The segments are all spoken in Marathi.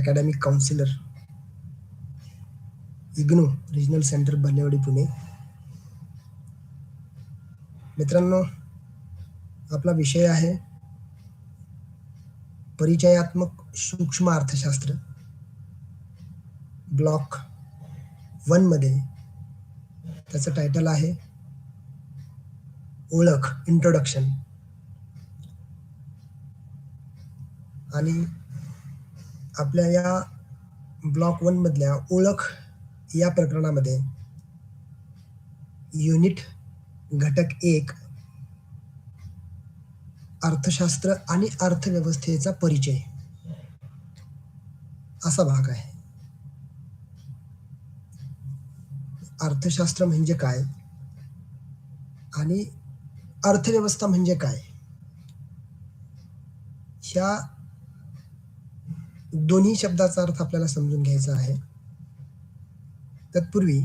Academic counsellor, IGNOU regional centre Balewadi Pune. मित्रांनो, आपला विषय आहे परिचयात्मक सूक्ष्म अर्थशास्त्र. ब्लॉक 1 मध्ये त्याचं टायटल आहे ओळख, इंट्रोडक्शन. आणि आपल्या या ब्लॉक 1 मधल्या ओळख या प्रकरणामध्ये युनिट घटक 1 अर्थशास्त्र आणि अर्थव्यवस्थेचा परिचय असा भाग आहे. अर्थशास्त्र म्हणजे काय आणि अर्थव्यवस्था म्हणजे काय, ह्या दोन्ही शब्दाचा अर्थ आपल्याला समजून घ्यायचा आहे. तत्पूर्वी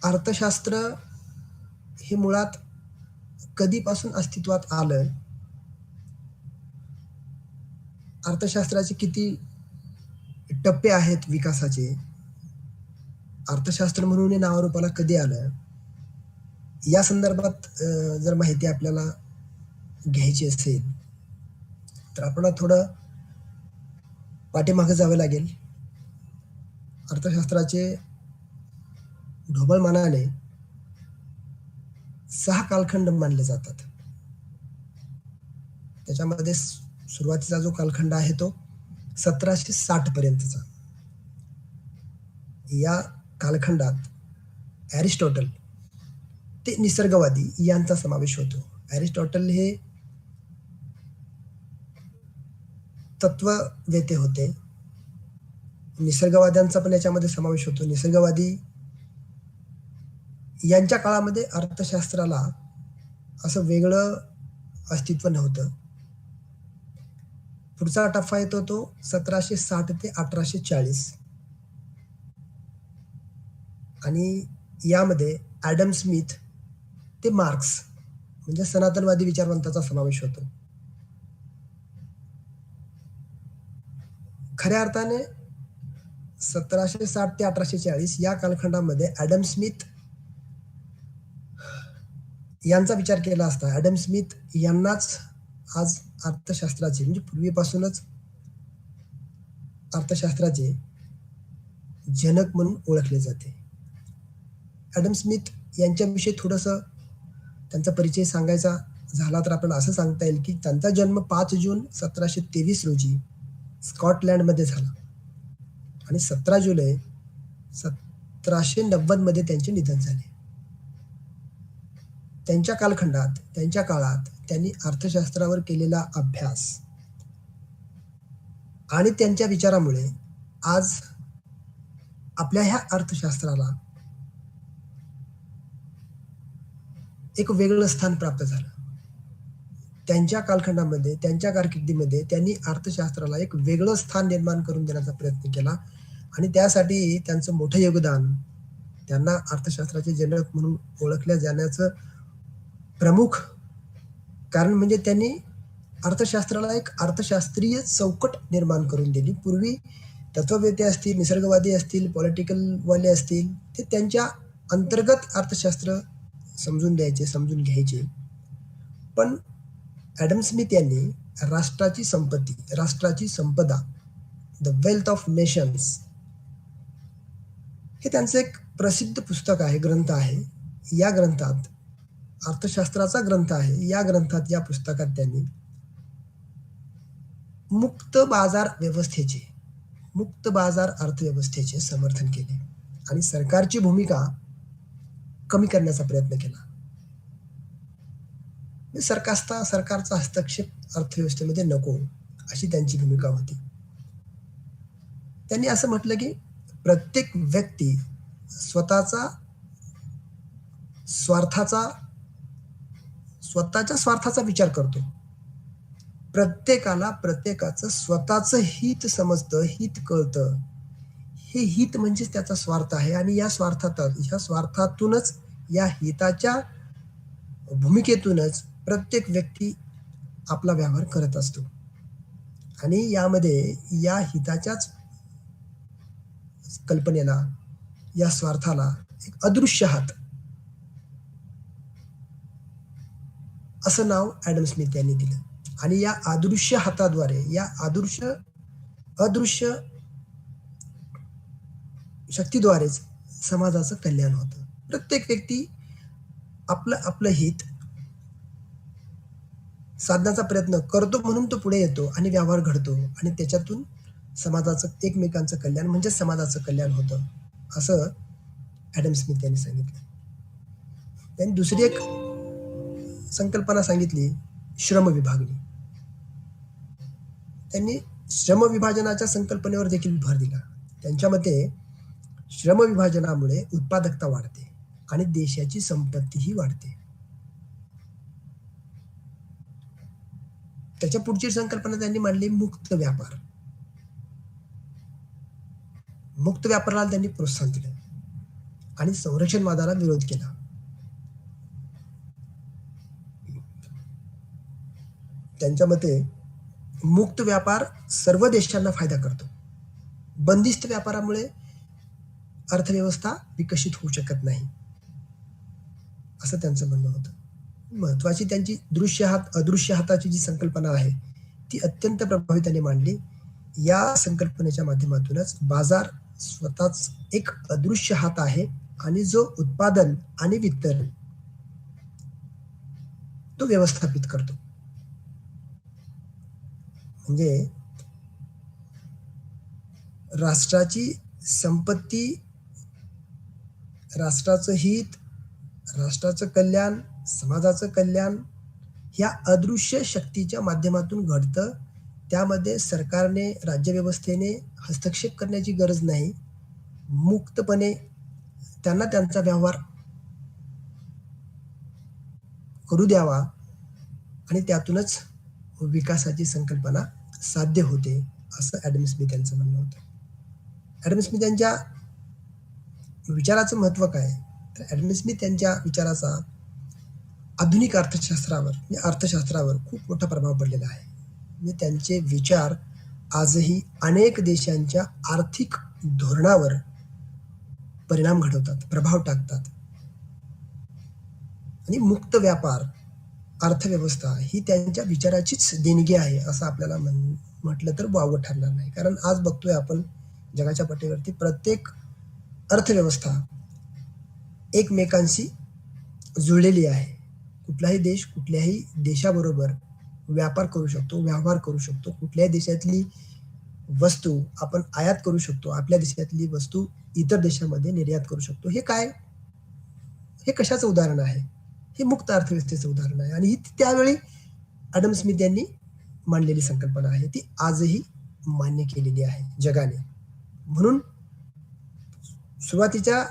अर्थशास्त्र हे मुळात कधीपासून अस्तित्वात आलं, अर्थशास्त्राचे किती टप्पे आहेत विकासाचे, अर्थशास्त्र म्हणून हे नावारूपाला कधी आलं, या संदर्भात जर माहिती आपल्याला घ्यायची असेल तर आपल्याला थोडं पाठीमागे जावे लागेल. अर्थशास्त्राचे ढोबळमानाने 6 कालखंड मानले जातात. त्याच्यामध्ये सुरुवातीचा जो कालखंड आहे तो 1760 पर्यंतचा. या कालखंडात ॲरिस्टॉटल ते निसर्गवादी यांचा समावेश होतो. ॲरिस्टॉटल हे तत्ववेते होते. निसर्गवाद्यांचा पण याच्यामध्ये समावेश होतो. निसर्गवादी यांच्या काळामध्ये अर्थशास्त्राला असं वेगळं अस्तित्व नव्हतं. पुढचा टप्पा येतो तो 1760 ते 1840 आणि यामध्ये ॲडम स्मिथ ते मार्क्स म्हणजे सनातनवादी विचारवंताचा समावेश होतो. खऱ्या अर्थाने 1760 ते 1840 या कालखंडामध्ये ॲडम स्मिथ यांचा विचार केला असता ॲडम स्मिथ यांनाच आज अर्थशास्त्राचे म्हणजे पूर्वीपासूनच अर्थशास्त्राचे जनक म्हणून ओळखले जाते. ॲडम स्मिथ यांच्याविषयी थोडंसं त्यांचा परिचय सांगायचा झाला तर आपल्याला असं सांगता येईल की त्यांचा जन्म 5 जून 1723 रोजी स्कॉटलँडमध्ये झाला आणि 17 जुलै 1790 मध्ये त्यांचे निधन झाले. त्यांच्या कालखंडात, त्यांच्या काळात त्यांनी अर्थशास्त्रावर केलेला अभ्यास आणि त्यांच्या विचारामुळे आज आपल्या ह्या अर्थशास्त्राला एक वेगळं स्थान प्राप्त झालं. त्यांच्या कालखंडामध्ये, त्यांच्या कारकिर्दीमध्ये त्यांनी अर्थशास्त्राला एक वेगळं स्थान निर्माण करून देण्याचा प्रयत्न केला आणि त्यासाठी त्यांचं मोठं योगदान, त्यांना अर्थशास्त्राचे जनक म्हणून ओळखल्या जाण्याचं प्रमुख कारण म्हणजे त्यांनी अर्थशास्त्राला एक अर्थशास्त्रीय चौकट निर्माण करून दिली. पूर्वी तत्ववेते असतील, निसर्गवादी असतील, पॉलिटिकलवाले असतील, ते त्यांच्या अंतर्गत अर्थशास्त्र समजून द्यायचे, समजून घ्यायचे. पण ॲडम स्मिथ यांनी राष्ट्राची संपत्ती, राष्ट्राची संपदा, द वेल्थ ऑफ नेशन्स हे त्यांचं एक प्रसिद्ध पुस्तक आहे, ग्रंथ आहे. या ग्रंथात अर्थशास्त्राचा ग्रंथ आहे. या ग्रंथात, या पुस्तकात त्यांनी मुक्त बाजार व्यवस्थेचे, मुक्त बाजार अर्थव्यवस्थेचे समर्थन केले आणि सरकारची भूमिका कमी करण्याचा प्रयत्न केला. सरकारचा हस्तक्षेप अर्थव्यवस्थेमध्ये नको अशी त्यांची भूमिका होती. त्यांनी असं म्हटलं की प्रत्येक व्यक्ती स्वतःच्या स्वार्थाचा विचार करतो. प्रत्येकाला प्रत्येकाचं स्वतःचं हित समजतं, हित कळतं. हे हित म्हणजेच त्याचा स्वार्थ आहे आणि या स्वार्थातूनच, या हिताच्या भूमिकेतूनच प्रत्येक व्यक्ती आपला व्यवहार करत असतो आणि यामध्ये या हिताच्याच कल्पनेला, या स्वार्थाला एक अदृश्य हात असं नाव ॲडम स्मिथ यांनी दिलं. आणि या अदृश्य हाताद्वारे, या अदृश्य शक्तीद्वारेच समाजाचं कल्याण होतं. प्रत्येक व्यक्ती आपलं आपलं हित साधण्याचा प्रयत्न करतो म्हणून तो पुढे येतो आणि व्यवहार घडतो आणि त्याच्यातून समाजाचं, एकमेकांचं कल्याण म्हणजे समाजाचं कल्याण होतं, असं ॲडम स्मिथ यांनी सांगितलं. त्यांनी दुसरी एक संकल्पना सांगितली, श्रम विभागणी. त्यांनी श्रम विभाजनाच्या संकल्पनेवर देखील भर दिला. त्यांच्या मते श्रम विभाजनामुळे उत्पादकता वाढते आणि देशाची संपत्तीही वाढते. त्याच्या पुढची संकल्पना त्यांनी मांडली, मुक्त व्यापार. मुक्त व्यापाराला त्यांनी प्रोत्साहन दिलं आणि संरक्षणवादाला विरोध केला. त्यांच्या मते मुक्त व्यापार सर्व देशांना फायदा करतो. बंदिस्त व्यापारामुळे अर्थव्यवस्था विकसित होऊ शकत नाही, असं त्यांचं म्हणणं होतं. महत्वाची त्यांची दृश्य हात अदृश्य हाताची जी संकल्पना आहे ती अत्यंत प्रभावीपणे मांडली. या संकल्पनेच्या माध्यमातूनच बाजार स्वतःच एक अदृश्य हात आहे आणि जो उत्पादन आणि वितरण तो व्यवस्थापित करतो. म्हणजे राष्ट्राची संपत्ती, राष्ट्राचं हित, राष्ट्राचं कल्याण, समाजाचं कल्याण ह्या अदृश्य शक्तीच्या माध्यमातून घडतं. त्यामध्ये सरकारने, राज्यव्यवस्थेने हस्तक्षेप करण्याची गरज नाही. मुक्तपणे त्यांना त्यांचा व्यवहार करू द्यावा आणि त्यातूनच विकासाची संकल्पना साध्य होते, असं ॲडम स्मिथ यांचं म्हणणं होतं. ॲडम स्मिथ यांच्या विचाराचं महत्व काय? तर ॲडम स्मिथ यांच्या विचाराचा आधुनिक अर्थशास्त्रावर खूप मोठा प्रभाव पडलेला आहे. म्हणजे त्यांचे विचार आजही अनेक देशांच्या आर्थिक धोरणावर परिणाम घडवतात, प्रभाव टाकतात. आणि मुक्त व्यापार, अर्थव्यवस्था ही त्यांच्या विचाराचीच देणगी आहे, असं आपल्याला म्हटलं तर वावगं ठरणार नाही. कारण आज बघतोय आपण जगाच्या पाठीवरती प्रत्येक अर्थव्यवस्था एकमेकांशी जुळलेली आहे. कुठलाही देश कुठल्याही देशाबरोबर व्यापार करू शकतो, व्यवहार करू शकतो. कुठल्याही देशातली वस्तू आपण आयात करू शकतो, आपल्या देशातली वस्तू इतर देशामध्ये निर्यात करू शकतो. हे काय, हे कशाचं उदाहरण आहे? हे मुक्त अर्थव्यवस्थेचं उदाहरण आहे. आणि ही त्यावेळी ॲडम स्मिथ यांनी मांडलेली संकल्पना आहे, ती आजही मान्य केलेली आहे जगाने. म्हणून सुरुवातीच्या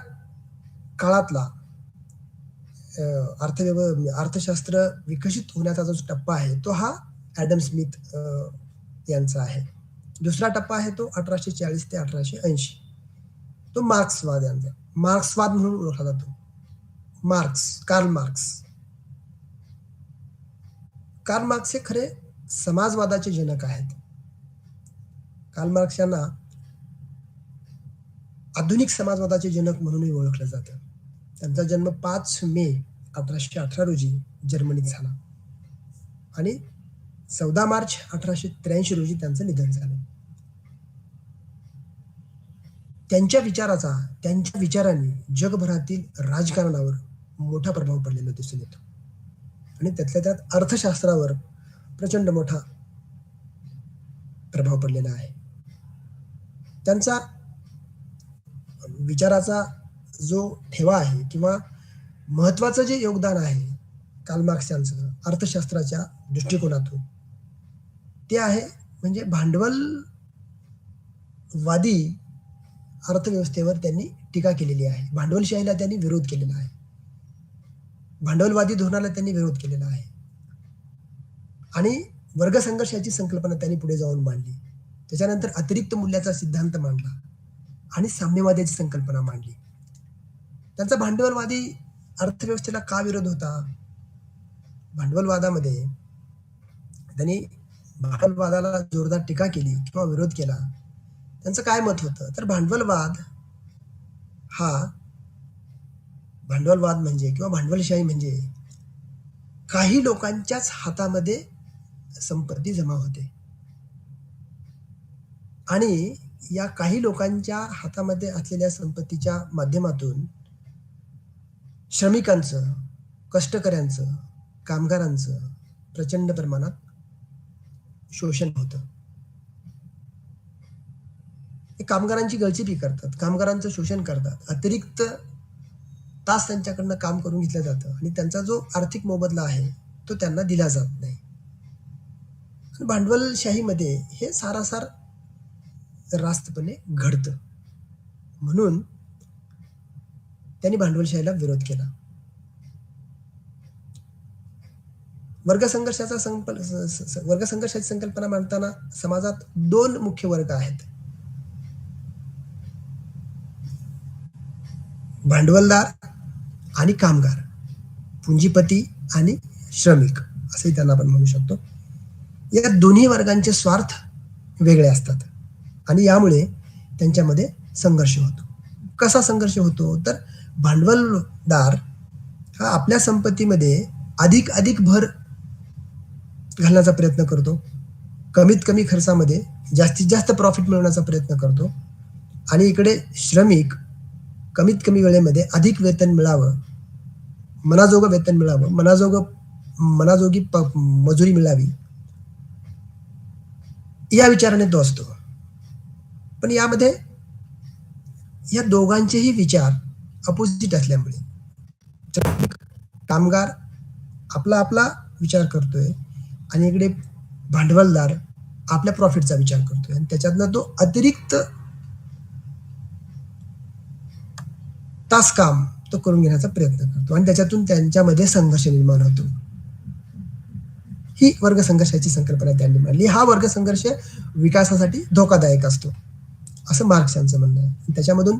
काळातला अर्थशास्त्र विकसित होण्याचा जो टप्पा आहे तो हा ॲडम स्मिथ यांचा आहे. दुसरा टप्पा आहे तो 1840 ते 1880, तो मार्क्सवाद यांचा. मार्क्सवाद म्हणून ओळखला जातो. कार्ल मार्क्स हे खरे समाजवादाचे जनक आहेत. कार्ल मार्क्स यांना आधुनिक समाजवादाचे जनक म्हणूनही ओळखलं जातं. त्यांचा जन्म 5 मे 1818 रोजी जर्मनीत झाला आणि 14 मार्च 1883 रोजी त्यांचं निधन झालं. त्यांच्या विचारांनी जगभरातील राजकारणावर मोठा प्रभाव पडलेला दिसून येतो आणि त्यातल्या त्यात अर्थशास्त्रावर प्रचंड मोठा प्रभाव पडलेला आहे. त्यांचा विचाराचा जो ठेवा आहे किंवा महत्वाचं जे योगदान आहे कार्ल मार्क्स यांचं अर्थशास्त्राच्या दृष्टिकोनातून, ते आहे म्हणजे भांडवलवादी अर्थव्यवस्थेवर त्यांनी टीका केलेली आहे. भांडवलशाहीला त्यांनी विरोध केलेला आहे. भांडवलवादी धोरणाला त्यांनी विरोध केलेला आहे आणि वर्गसंघर्षाची संकल्पना त्यांनी पुढे जाऊन मांडली. त्याच्यानंतर अतिरिक्त मूल्याचा सिद्धांत मांडला आणि साम्यवादाची संकल्पना मांडली. त्यांचा भांडवलवादी अर्थव्यवस्थेला का विरोध होता? भांडवलवादामध्ये त्यांनी भांडवलवादाला जोरदार टीका केली किंवा विरोध केला. त्यांचं काय मत होतं, तर हा भांडवलवाद म्हणजे किंवा भांडवलशाही म्हणजे काही लोकांच्याच हातामध्ये संपत्ती जमा होते आणि या काही लोकांच्या हातामध्ये असलेल्या संपत्तीच्या माध्यमातून श्रमिकांचं, कष्टकऱ्यांचं, कामगारांचं प्रचंड प्रमाणात शोषण होतं. ते कामगारांची गळचेपी करतात, कामगारांचं शोषण करतात, अतिरिक्त तास त्यांच्याकडनं काम करून घेतलं जातं आणि त्यांचा जो आर्थिक मोबदला आहे तो त्यांना दिला जात नाही. भांडवलशाहीमध्ये हे सारासार रास्तपणे घडतं. म्हणून त्यांनी भांडवलशाहीला विरोध केला. वर्गसंघर्षाची संकल्पना मांडताना समाजात 2 मुख्य वर्ग आहेत, भांडवलदार आणि कामगार, पुंजीपती आणि श्रमिक असंही त्यांना आपण म्हणू शकतो. या दोन्ही वर्गांचे स्वार्थ वेगळे असतात आणि यामुळे त्यांच्यामध्ये संघर्ष होतो. कसा संघर्ष होतो, तर भांडवलदार हा आपल्या संपत्तीमध्ये अधिक भर घालण्याचा प्रयत्न करतो, कमीत कमी खर्चामध्ये जास्तीत जास्त प्रॉफिट मिळवण्याचा प्रयत्न करतो आणि इकडे श्रमिक कमीत कमी वेळेमध्ये अधिक वेतन मिळावं, मनाजोगं वेतन मिळावं, मनाजोगी मजुरी मिळावी या विचाराने तो असतो. पण यामध्ये या दोघांचेही विचार अपोजिट असल्यामुळे कामगार आपला विचार करतोय आणि इकडे भांडवलदार आपल्या प्रॉफिटचा विचार करतोय आणि त्याच्यातनं तो अतिरिक्त तास काम तो करून घेण्याचा प्रयत्न करतो आणि त्याच्यातून त्यांच्यामध्ये संघर्ष निर्माण होतो. ही वर्ग संघर्षाची संकल्पना त्यांनी मांडली. हा वर्ग संघर्ष विकासासाठी धोकादायक असतो असं मार्क्स यांचं म्हणणं आहे. त्याच्यामधून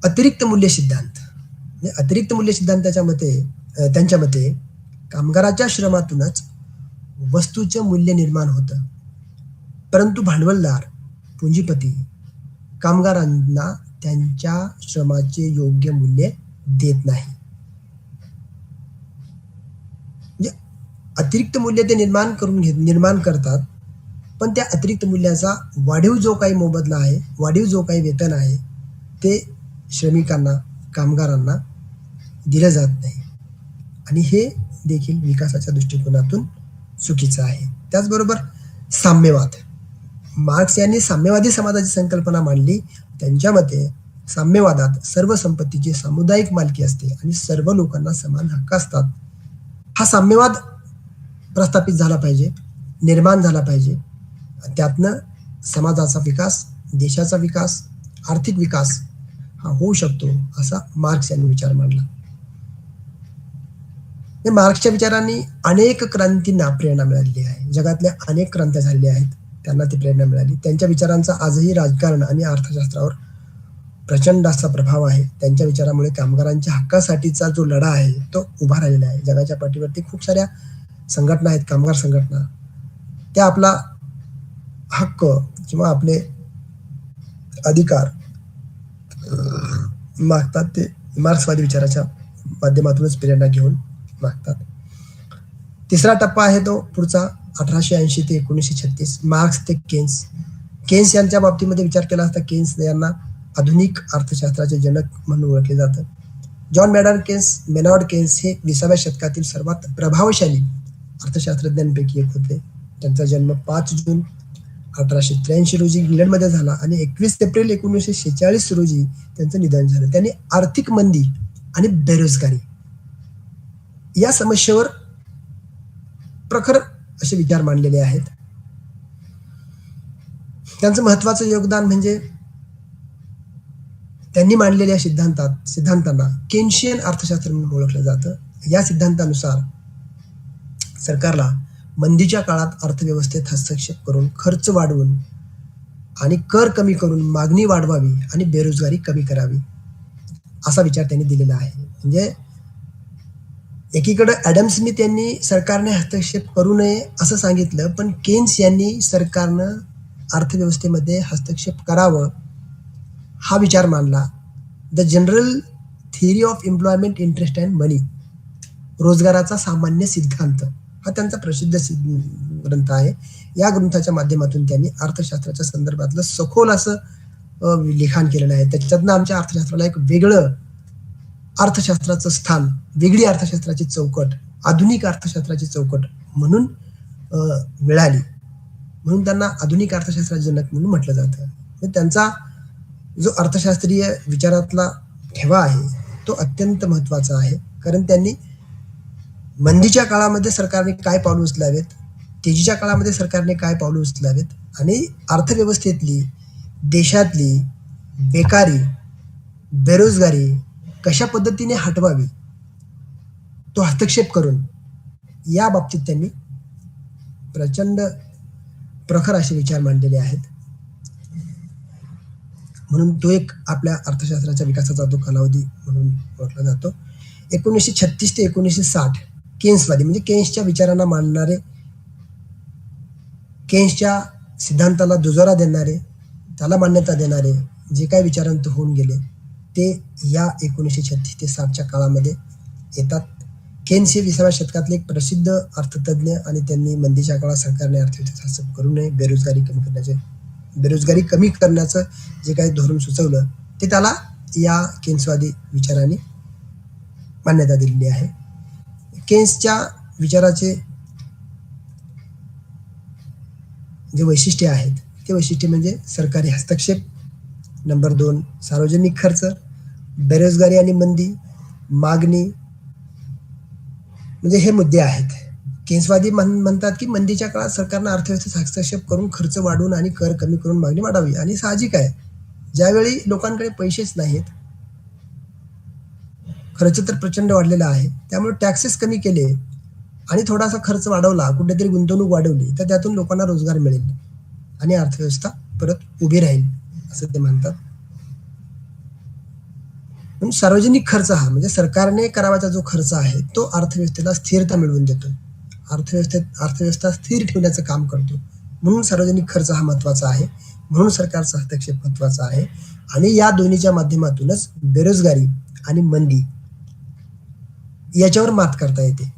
अतिरिक्त मूल्य सिद्धांताच्या मते, त्यांच्या मते कामगाराच्या श्रमातूनच वस्तूचं मूल्य निर्माण होतं, परंतु भांडवलदार, पुंजीपती कामगारांना त्यांच्या श्रमाचे योग्य मूल्य देत नाही. म्हणजे अतिरिक्त मूल्य ते निर्माण करतात, पण त्या अतिरिक्त मूल्याचा वाढीव जो काही मोबदला आहे, वाढीव जो काही वेतन आहे ते श्रमिकांना, कामगारांना दिलं जात नाही आणि हे देखील विकासाच्या दृष्टिकोनातून चुकीचं आहे. त्याचबरोबर साम्यवाद, मार्क्स यांनी साम्यवादी समाजाची संकल्पना मांडली. त्यांच्या मते साम्यवादात सर्व संपत्तीची सामुदायिक मालकी असते आणि सर्व लोकांना समान हक्क असतात. हा साम्यवाद प्रस्थापित झाला पाहिजे, निर्माण झाला पाहिजे. त्यातनं समाजाचा विकास, देशाचा विकास, आर्थिक विकास हा होऊ शकतो असा मार्क्स यांनी विचार मांडला. मार्क्सच्या विचारांनी अनेक क्रांतींना प्रेरणा मिळालेली आहे. जगातल्या अनेक क्रांत्या झालेल्या आहेत, त्यांना ती प्रेरणा मिळाली. त्यांच्या विचारांचा आजही राजकारण आणि अर्थशास्त्रावर प्रचंड असा प्रभाव आहे. त्यांच्या विचारामुळे कामगारांच्या हक्कासाठीचा जो लढा आहे तो उभा राहिलेला आहे. जगाच्या पाठीवरती खूप साऱ्या संघटना आहेत, कामगार संघटना, त्या आपला हक्क किंवा आपले अधिकार मागतात. ते मार्क्सवादी विचाराच्या माध्यमातूनच प्रेरणा घेऊन मागतात. तिसरा टप्पा आहे तो पुढचा 1880 ते 1936, मार्क्स ते केन्स यांच्या बाबतीमध्ये विचार केला असता केन्स यांना आधुनिक अर्थशास्त्राचे जनक म्हणून ओळखले जातं. जॉन मेनार्ड केन्स हे 20व्या शतकातील सर्वात प्रभावशाली अर्थशास्त्रज्ञांपैकी एक होते. त्यांचा जन्म 5 जून 1883 रोजी इंग्लंडमध्ये झाला आणि 21 एप्रिल 1946 रोजी त्यांचं निधन झालं. त्यांनी आर्थिक मंदी आणि बेरोजगारी या समस्येवर प्रखर असे विचार मांडलेले आहेत. त्यांचं महत्वाचं योगदान म्हणजे त्यांनी मांडलेल्या सिद्धांतांना केन्शियन अर्थशास्त्र म्हणून ओळखलं जातं. या सिद्धांतानुसार सरकारला मंदीच्या काळात अर्थव्यवस्थेत हस्तक्षेप करून, खर्च वाढवून आणि कर कमी करून मागणी वाढवावी आणि बेरोजगारी कमी करावी असा विचार त्यांनी दिलेला आहे. म्हणजे एकीकडे ॲडम स्मिथ यांनी सरकारने हस्तक्षेप करू नये असं सांगितलं, पण केन्स यांनी सरकारनं अर्थव्यवस्थेमध्ये हस्तक्षेप करावं हा विचार मांडला. The general theory of employment, interest and money, रोजगाराचा सामान्य सिद्धांत, हा त्यांचा प्रसिद्ध ग्रंथ आहे. या ग्रंथाच्या माध्यमातून त्यांनी अर्थशास्त्राच्या संदर्भातलं सखोल असं लिखाण केलेलं आहे. त्याच्यातनं आमच्या अर्थशास्त्राला एक वेगळं अर्थशास्त्राचं स्थान, वेगळी अर्थशास्त्राची चौकट, आधुनिक अर्थशास्त्राची चौकट म्हणून मिळाली. म्हणून त्यांना आधुनिक अर्थशास्त्राचे जनक म्हणून म्हटलं जातं. त्यांचा जो अर्थशास्त्रीय विचारातला ठेवा आहे तो अत्यंत महत्वाचा आहे. कारण त्यांनी मंदीच्या काळामध्ये सरकारने काय पावलं उचलावेत, तेजीच्या काळामध्ये सरकारने काय पावलं उचलावेत आणि अर्थव्यवस्थेतली, देशातली बेकारी, बेरोजगारी कशा पद्धतीने हटवावी, तो हस्तक्षेप करून या बाबतीत त्यांनी प्रचंड प्रखर असे विचार मांडलेले आहेत. म्हणून तो एक आपल्या अर्थशास्त्राच्या विकासाचा तो कालावधी म्हणून ओळखला जातो. 1936 ते 1960 केन्सवादी, म्हणजे केन्सच्या विचारांना मांडणारे, केन्सच्या सिद्धांताला दुजोरा देणारे, त्याला मान्यता देणारे जे काही विचारांत होऊन गेले ते या 1936 ते 60च्या काळामध्ये येतात. केन्स हे 20व्या शतकातले एक प्रसिद्ध अर्थतज्ञ आणि त्यांनी मंदीच्या काळात सरकारने अर्थव्यवस्थेचा हस्तक्षेप करू नये, बेरोजगारी कमी करण्याचं जे काही धोरण सुचवलं ते त्याला या केन्सवादी विचाराने मान्यता दिलेली आहे. केन्सच्या विचाराचे जे वैशिष्ट्ये आहेत ते वैशिष्ट्य म्हणजे सरकारी हस्तक्षेप, नंबर 2 सार्वजनिक खर्च, बेरोजगारी आणि मंदी, मागणी, म्हणजे हे मुद्दे आहेत. केन्सवादी म्हणतात की मंदीच्या काळात सरकारनं अर्थव्यवस्थेत हस्तक्षेप करून खर्च वाढवून आणि कर कमी करून मागणी वाढावी. आणि साहजिक आहे, ज्यावेळी लोकांकडे पैसेच नाहीत, खर्च तर प्रचंड वाढलेला आहे, त्यामुळे टॅक्सेस कमी केले आणि थोडासा खर्च वाढवला, कुठेतरी गुंतवणूक वाढवली तर त्यातून लोकांना रोजगार मिळेल आणि अर्थव्यवस्था परत उभी राहील असं ते म्हणतात. म्हणून सार्वजनिक खर्च हा म्हणजे सरकारने करावाचा जो खर्च आहे तो अर्थव्यवस्थेला स्थिरता मिळवून देतो, अर्थव्यवस्था स्थिर ठेवण्याचं काम करतो. म्हणून सार्वजनिक खर्च हा महत्वाचा आहे, म्हणून सरकारचा हस्तक्षेप महत्वाचा आहे. आणि या दोन्हीच्या माध्यमातूनच बेरोजगारी आणि मंदी याच्यावर मात करता येते.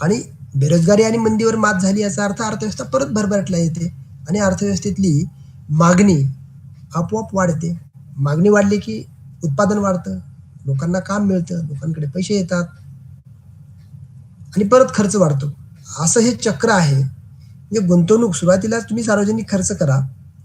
आणि बेरोजगारी आणि मंदीवर मात झाली याचा अर्थ अर्थव्यवस्था परत भरभराटला येते आणि अर्थव्यवस्थेतली मागणी आपोआप वाढते. मागणी वाढली की उत्पादन वाढतं, लोकांना काम मिळतं, लोकांकडे पैसे येतात आणि परत खर्च वाढतो. असं हे चक्र आहे. म्हणजे गुंतवणूक, सुरुवातीला तुम्ही सार्वजनिक खर्च करा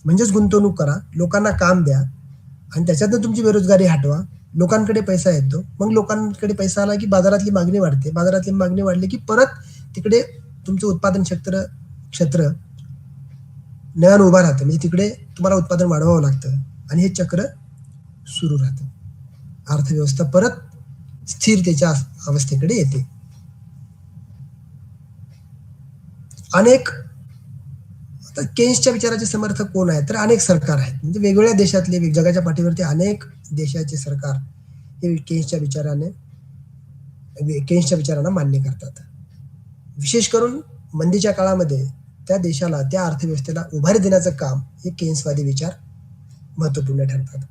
म्हणजेच गुंतवणूक करा, लोकांना काम द्या आणि त्याच्यातनं तुमची बेरोजगारी हटवा, लोकांकडे पैसा येतो. मग लोकांकडे पैसा आला की बाजारातली मागणी वाढते, बाजारातली मागणी वाढली की परत तिकडे तुमचं उत्पादन क्षेत्र नव्यानं उभा राहतं. म्हणजे तिकडे तुम्हाला उत्पादन वाढवावं लागतं आणि हे चक्र सुरू राहतं. अर्थव्यवस्था परत स्थिरतेच्या अवस्थेकडे येते. अनेक आता केन्सच्या विचाराचे समर्थक कोण आहेत तर अनेक सरकार आहेत. म्हणजे वेगवेगळ्या देशातले, जगाच्या पाठीवरती अनेक देशाचे सरकार हे केन्सच्या विचारांना मान्य करतात. विशेष करून मंदीच्या काळामध्ये त्या देशाला, त्या अर्थव्यवस्थेला उभारी देण्याचं काम हे केन्सवादी विचार महत्वपूर्ण ठरतात.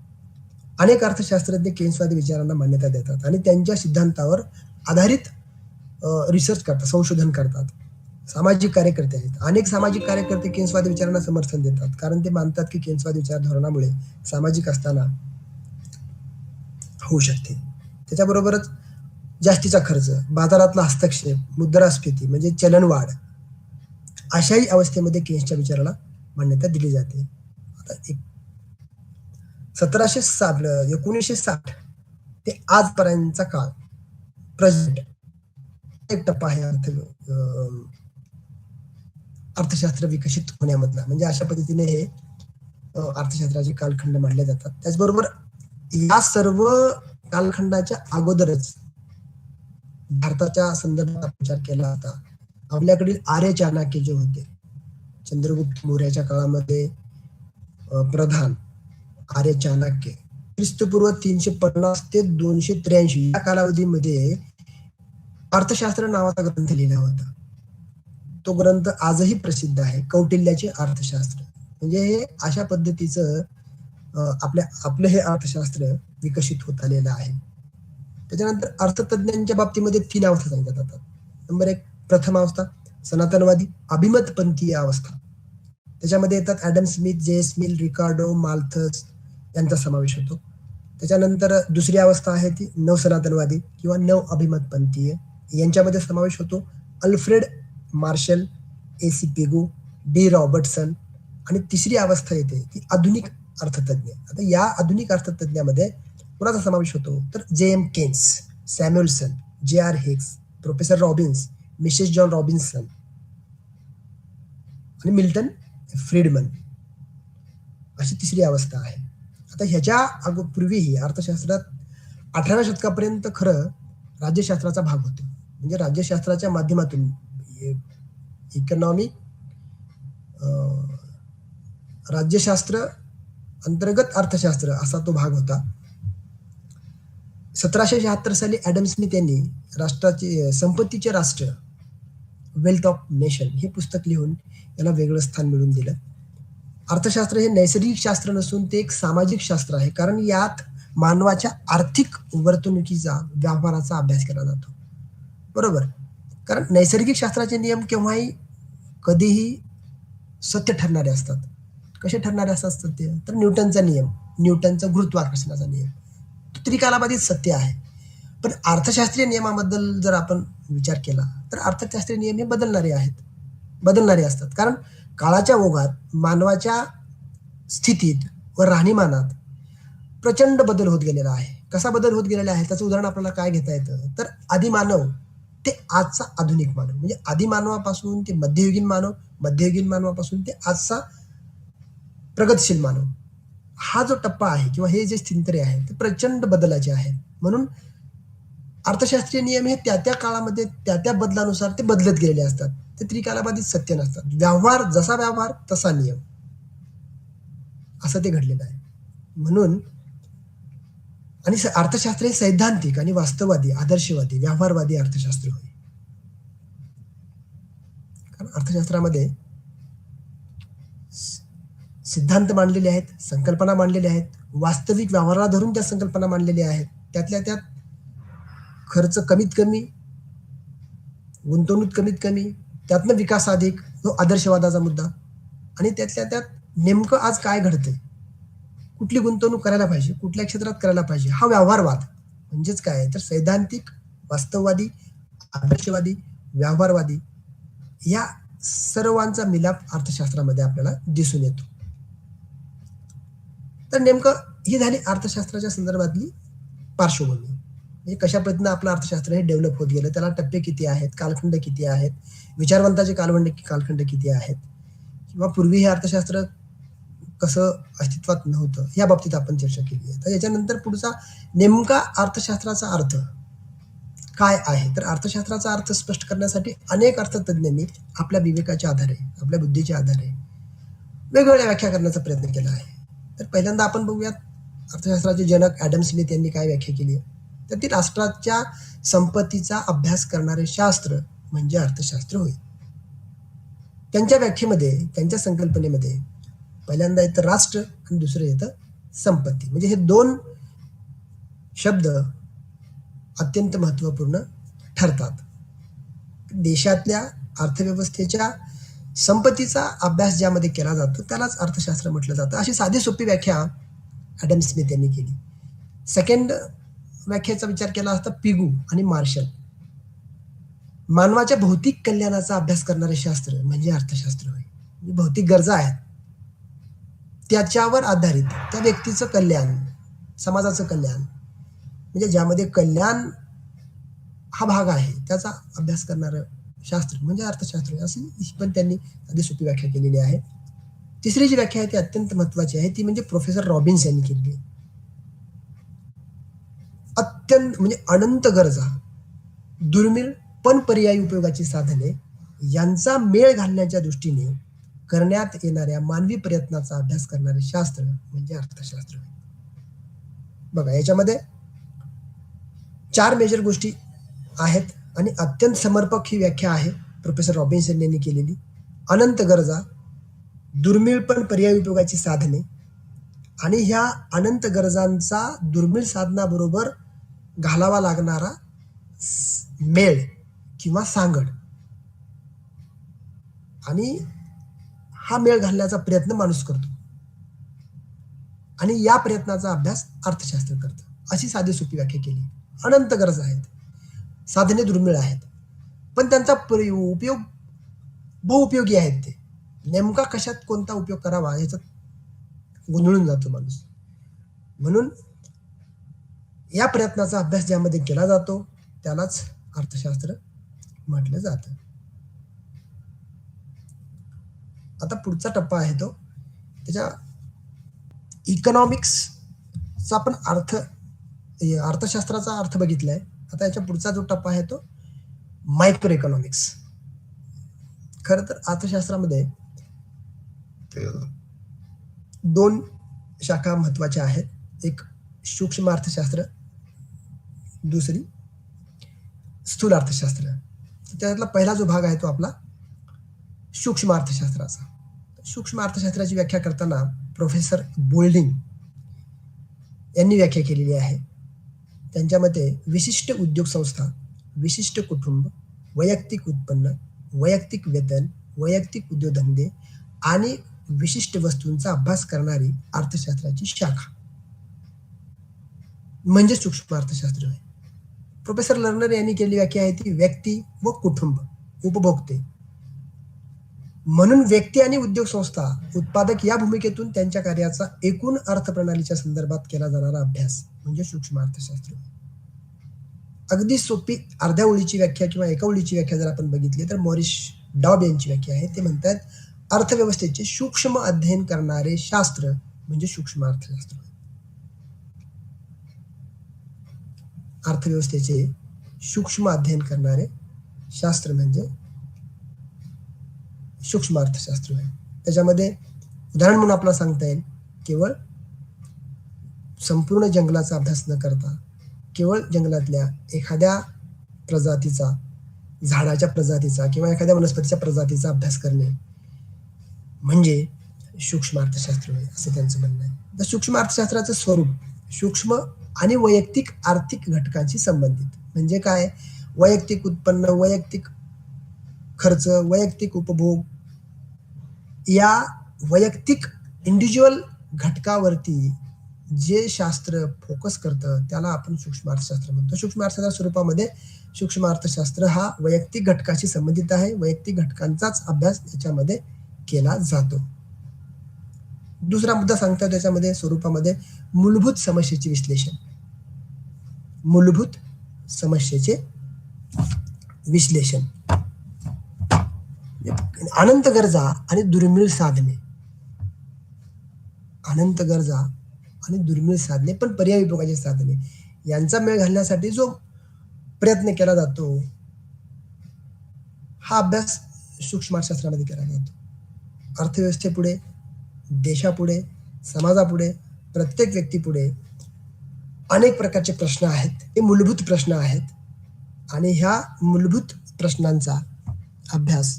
अनेक अर्थशास्त्रज्ञ केन्सवादी विचारांना मान्यता देतात आणि त्यांच्या सिद्धांतावर आधारित रिसर्च करतात, संशोधन करतात. सामाजिक कार्यकर्ते आहेत, अनेक सामाजिक कार्यकर्ते केन्सवादी विचारांना समर्थन देतात, कारण ते मानतात की केन्सवादी विचार धोरणामुळे सामाजिक असताना होऊ शकते. त्याच्याबरोबरच जास्तीचा खर्च, बाजारातला हस्तक्षेप, मुद्रास्फीती म्हणजे चलनवाढ, अशाही अवस्थेमध्ये केन्सच्या विचाराला मान्यता दिली जाते. आता 1960 ते आजपर्यंतचा काळ, प्रेझेंट, एक टप्पा आहे अर्थशास्त्र विकसित होण्यामधला. म्हणजे अशा पद्धतीने हे अर्थशास्त्राचे कालखंड मांडले जातात. त्याचबरोबर या सर्व कालखंडाच्या अगोदरच भारताच्या संदर्भात विचार केला होता. आपल्याकडील आर्य चाणक्य जे होते, चंद्रगुप्त मौर्याच्या काळामध्ये प्रधान आर्य चाणक्य, ख्रिस्तपूर्व 350 ते 283 या कालावधीमध्ये अर्थशास्त्र नावाचा ग्रंथ लिहिला होता. तो ग्रंथ आजही प्रसिद्ध आहे, कौटिल्याचे अर्थशास्त्र. म्हणजे हे अशा पद्धतीचं आपलं हे अर्थशास्त्र विकसित होत आलेलं आहे. त्याच्यानंतर अर्थतज्ञांच्या बाबतीमध्ये 3 अवस्था सांगितल्या जातात. नंबर 1 प्रथम अवस्था सनातनवादी अभिमतपंथीय अवस्था. त्याच्यामध्ये येतात ॲडम स्मिथ, जे.एस. मिल, रिकार्डो, माल्थस यांचा समावेश होतो. त्याच्यानंतर दुसरी अवस्था आहे ती नवसनातनवादी किंवा नव अभिमतपंथीय, यांच्यामध्ये समावेश होतो Alfred Marshall, A C. Pigou, D. Robertson. आणि तिसरी अवस्था येते ती आधुनिक अर्थतज्ञ. आता या आधुनिक अर्थतज्ञामध्ये कोणाचा समावेश होतो तर J M. Keynes, Samuelson, J R. Hicks, professor Robbins, Mrs Joan Robinson आणि मिल्टन फ्रीडमन, अशी तिसरी अवस्था आहे. आता ह्याच्या पूर्वीही अर्थशास्त्रात 18व्या शतकापर्यंत खरं राज्यशास्त्राचा भाग होतो. म्हणजे राज्यशास्त्राच्या माध्यमातून इकॉनॉमी, राज्यशास्त्र अंतर्गत अर्थशास्त्र असा तो भाग होता. 1776 साली ॲडम स्मिथ यांनी राष्ट्राचे संपत्तीचे राष्ट्र, वेल्थ ऑफ नेशन हे पुस्तक लिहून याला वेगळं स्थान मिळवून दिलं. अर्थशास्त्र हे नैसर्गिक शास्त्र नसून ते एक सामाजिक शास्त्र आहे, कारण यात मानवाच्या आर्थिक वर्तणुकीचा, व्यवहाराचा अभ्यास केला जातो. बरोबर. कारण नैसर्गिक शास्त्राचे नियम केव्हाही कधीही सत्य ठरणारे असतात. कसे ठरणारे असतात सत्य तर न्यूटनचा नियम, न्यूटनचा गुरुत्वाकर्षणाचा नियम त्रिकालाबाधित सत्य आहे. पण अर्थशास्त्रीय नियमाबद्दल जर आपण विचार केला तर अर्थशास्त्रीय नियम हे बदलणारे असतात. कारण काळाच्या ओघात मानवाच्या स्थितीत व राहणीमानात प्रचंड बदल होत गेलेला आहे. कसा बदल होत गेलेला आहे त्याचं उदाहरण आपल्याला काय घेता येतं तर आदिमानव ते आजचा आधुनिक मानव. म्हणजे आदिमानवापासून ते मध्ययुगीन मानव, मध्ययुगीन मानवापासून ते आजचा प्रगतशील मानव, हा जो टप्पा आहे किंवा हे जे स्थिंतरे आहे ते प्रचंड बदलाचे आहेत. म्हणून अर्थशास्त्रीय नियम हे त्या काळामध्ये त्या बदलानुसार ते बदलत गेलेले असतात. ते त्रिकालाबाधित सत्य नसतात. व्यवहार जसा व्यवहार तसा नियम, असं ते घडलेलं आहे. म्हणून आणि अर्थशास्त्र हे सैद्धांतिक आणि वास्तववादी, आदर्शवादी, व्यवहारवादी अर्थशास्त्र होय. कारण अर्थशास्त्रामध्ये सिद्धांत मांडलेले आहेत, संकल्पना मांडलेल्या आहेत, वास्तविक व्यवहाराला धरून त्या संकल्पना मांडलेल्या आहेत. त्यातल्या त्यात खर्च कमीत कमी, गुंतवणूक कमीत कमी, त्यातनं विकास अधिक, जो आदर्शवादाचा मुद्दा. आणि त्यातल्या त्यात नेमकं आज काय घडतंय, कुठली गुंतवणूक करायला पाहिजे, कुठल्या क्षेत्रात करायला पाहिजे, हा व्यवहारवाद. म्हणजेच काय तर सैद्धांतिक, वास्तववादी, आदर्शवादी, व्यवहारवादी या सर्वांचा मिलाप अर्थशास्त्रामध्ये आपल्याला दिसून येतो. तर नेमकं ही झाली अर्थशास्त्राच्या संदर्भातली पार्श्वभूमी. म्हणजे कशा पद्धतीनं आपलं अर्थशास्त्र हे डेव्हलप होत गेलं, त्याला टप्पे किती आहेत, कालखंड किती आहेत, विचारवंताचे कालखंड किती आहेत, किंवा पूर्वी हे अर्थशास्त्र कसं अस्तित्वात नव्हतं, या बाबतीत आपण चर्चा केली आहे. तर याच्यानंतर पुढचा नेमका अर्थशास्त्राचा अर्थ काय आहे तर अर्थशास्त्राचा अर्थ स्पष्ट करण्यासाठी अनेक अर्थतज्ञांनी आपल्या विवेकाच्या आधारे, आपल्या बुद्धीच्या आधारे वेगवेगळ्या व्याख्या करण्याचा प्रयत्न केला आहे. तर पहिल्यांदा आपण बघूयात अर्थशास्त्राचे जनक ॲडम स्मिथ यांनी काय व्याख्या केली आहे. तर ती राष्ट्राच्या संपत्तीचा अभ्यास करणारे शास्त्र म्हणजे अर्थशास्त्र होय. त्यांच्या व्याख्येमध्ये, त्यांच्या संकल्पनेमध्ये पहिल्यांदा येतं राष्ट्र आणि दुसरं येतं संपत्ती. म्हणजे हे दोन शब्द अत्यंत महत्त्वपूर्ण ठरतात. देशातल्या अर्थव्यवस्थेच्या संपत्तीचा अभ्यास ज्यामध्ये केला जातो त्यालाच अर्थशास्त्र म्हटलं जातं. अशी साधी सोपी व्याख्या ॲडम स्मिथ यांनी केली. सेकंड व्याख्येचा विचार केला असता पिगू आणि मार्शल. मानवाच्या भौतिक कल्याणाचा अभ्यास करणारे शास्त्र म्हणजे अर्थशास्त्र होय. म्हणजे भौतिक गरजा आहेत, त्याच्यावर आधारित त्या व्यक्तीचं कल्याण, समाजाचं कल्याण, म्हणजे ज्यामध्ये कल्याण हा भाग आहे त्याचा अभ्यास करणारं शास्त्र म्हणजे अर्थशास्त्र, अशी पण त्यांनी आधी सोपी व्याख्या केलेली आहे. तिसरी जी व्याख्या आहे ती अत्यंत महत्वाची आहे, ती म्हणजे प्रोफेसर रॉबिन्स यांनी केलेली. अत्यंत म्हणजे अनंत गरजा, दुर्मिळ पण पर्यायी उपयोगाची साधने यांचा मेळ घालण्याच्या दृष्टीने करण्यात येणाऱ्या मानवी प्रयत्नाचा अभ्यास करणारे शास्त्र म्हणजे अर्थशास्त्र. बघा याच्यामध्ये 4 मेजर गोष्टी आहेत आणि अत्यंत समर्पक ही व्याख्या आहे प्रोफेसर रॉबिन्सन यांनी केलेली. अनंत गरजा, दुर्मिळ पण पर्यायी उपयोगाची साधने आणि ह्या अनंत गरजांचा दुर्मिळ साधनाबरोबर घालावा लागणारा मेळ किंवा सांगड, आणि हा मेळ घालण्याचा प्रयत्न माणूस करतो आणि या प्रयत्नाचा अभ्यास अर्थशास्त्र करतं. अशी साधी सोपी व्याख्या केली. अनंत गरजा आहेत, साधने दुर्मिळ आहेत, पण त्यांचा उपयोग बहुउपयोगी आहेत. ते नेमका कशात कोणता उपयोग करावा याच्यात गोंधळून जातो माणूस. म्हणून या प्रयत्नाचा अभ्यास ज्यामध्ये केला जातो त्यालाच अर्थशास्त्र म्हटलं जातं. आता पुढचा टप्पा आहे तो त्याच्या इकॉनॉमिक्सचा आपण अर्थशास्त्राचा अर्थ बघितलाय. आता याच्या पुढचा जो टप्पा आहे तो मायक्रो इकॉनॉमिक्स. खरं तर अर्थशास्त्रामध्ये 2 शाखा महत्वाच्या आहेत. एक सूक्ष्म अर्थशास्त्र, दुसरी स्थूल अर्थशास्त्र. त्यातला पहिला जो भाग आहे तो आपला सूक्ष्म अर्थशास्त्राचा. सूक्ष्म अर्थशास्त्राची व्याख्या करताना प्रोफेसर बोल्डिंग यांनी व्याख्या केलेली आहे. त्यांच्या मते विशिष्ट उद्योग संस्था, विशिष्ट कुटुंब, वैयक्तिक उत्पन्न, वैयक्तिक वेतन, वैयक्तिक उद्योगधंदे आणि विशिष्ट वस्तूंचा अभ्यास करणारी अर्थशास्त्राची शाखा म्हणजे सूक्ष्म अर्थशास्त्र आहे. प्रोफेसर लर्नर यांनी केलेली व्याख्या आहे ती व्यक्ती व कुटुंब, उपभोक्ते म्हणून व्यक्ती आणि उद्योग संस्था, उत्पादक या भूमिकेतून त्यांच्या कार्याचा एकूण अर्थप्रणालीच्या संदर्भात केला जाणारा अभ्यास म्हणजे सूक्ष्म अर्थशास्त्र. अगदी सोपी अर्ध्या ओळीची व्याख्या किंवा एका ओळीची व्याख्या जर आपण बघितली तर मॉरिस डॉब यांची व्याख्या आहे. ते म्हणतात अर्थव्यवस्थेचे सूक्ष्म अध्ययन करणारे शास्त्र म्हणजे सूक्ष्म अर्थशास्त्र. अर्थव्यवस्थेचे सूक्ष्म अध्ययन करणारे शास्त्र म्हणजे सूक्ष्म अर्थशास्त्र आहे. त्याच्यामध्ये उदाहरण म्हणून आपल्याला सांगता येईल, केवळ संपूर्ण जंगलाचा अभ्यास न करता केवळ जंगलातल्या एखाद्या प्रजातीचा, झाडाच्या प्रजातीचा किंवा एखाद्या वनस्पतीच्या प्रजातीचा अभ्यास करणे म्हणजे सूक्ष्म अर्थशास्त्र आहे असं त्यांचं म्हणणं आहे. तर सूक्ष्म अर्थशास्त्राचं स्वरूप सूक्ष्म आणि वैयक्तिक आर्थिक घटकांशी संबंधित. म्हणजे काय? वैयक्तिक उत्पन्न, वैयक्तिक खर्च, वैयक्तिक उपभोग या वैयक्तिक इंडिव्हिज्युअल घटकावरती जे शास्त्र फोकस करतं त्याला आपण सूक्ष्म अर्थशास्त्र म्हणतो. सूक्ष्म अर्थशास्त्र स्वरूपामध्ये सूक्ष्म अर्थशास्त्र हा वैयक्तिक घटकाशी संबंधित आहे. वैयक्तिक घटकांचाच अभ्यास याच्यामध्ये केला जातो. दुसरा मुद्दा सांगतो त्याच्यामध्ये स्वरूपामध्ये मूलभूत समस्येचे विश्लेषण. मूलभूत समस्येचे विश्लेषण, अनंत गरजा आणि दुर्मिळ साधने. अनंत गरजा आणि दुर्मिळ साधने पण पर्यायी उपयोगाची साधने यांचा मेळ घालण्यासाठी जो प्रयत्न केला जातो हा अभ्यास सूक्ष्म अर्थशास्त्रामध्ये केला जातो. अर्थव्यवस्थेपुढे, देशापुढे, समाजापुढे, प्रत्येक व्यक्तीपुढे अनेक प्रकारचे प्रश्न आहेत. हे मूलभूत प्रश्न आहेत आणि ह्या मूलभूत प्रश्नांचा अभ्यास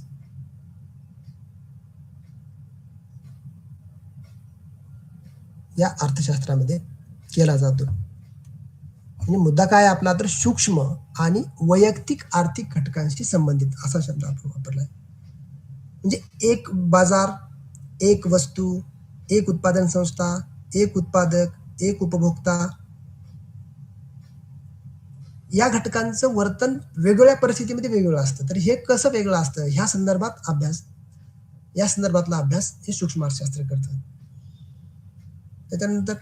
या अर्थशास्त्रामध्ये केला जातो. म्हणजे मुद्दा काय आपला तर सूक्ष्म आणि वैयक्तिक आर्थिक घटकांशी संबंधित असा शब्द आपण वापरलाय. म्हणजे एक बाजार, एक वस्तू, एक उत्पादन संस्था, एक उत्पादक, एक उपभोक्ता या घटकांचं वर्तन वेगवेगळ्या परिस्थितीमध्ये वेगवेगळं असतं. तर हे कसं वेगळं असतं ह्या संदर्भात अभ्यास, या संदर्भातला अभ्यास हे सूक्ष्म अर्थशास्त्र करतं. त्याच्यानंतर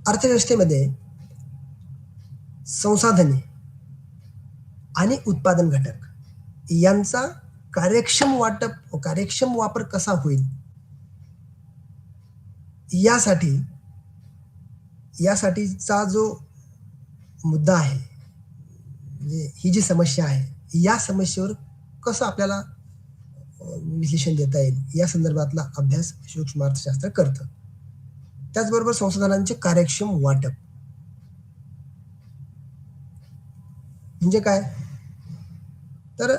अर्थव्यवस्थेमध्ये संसाधने आणि उत्पादन घटक यांचा कार्यक्षम वाटप, कार्यक्षम वापर कसा होईल यासाठीचा जो मुद्दा आहे, म्हणजे ही जी समस्या आहे या समस्येवर कसं आपल्याला विश्लेषण देता येईल या संदर्भातला अभ्यास सूक्ष्म अर्थशास्त्र करतं. त्याचबरोबर संसाधनांचे कार्यक्षम वाटप म्हणजे काय, तर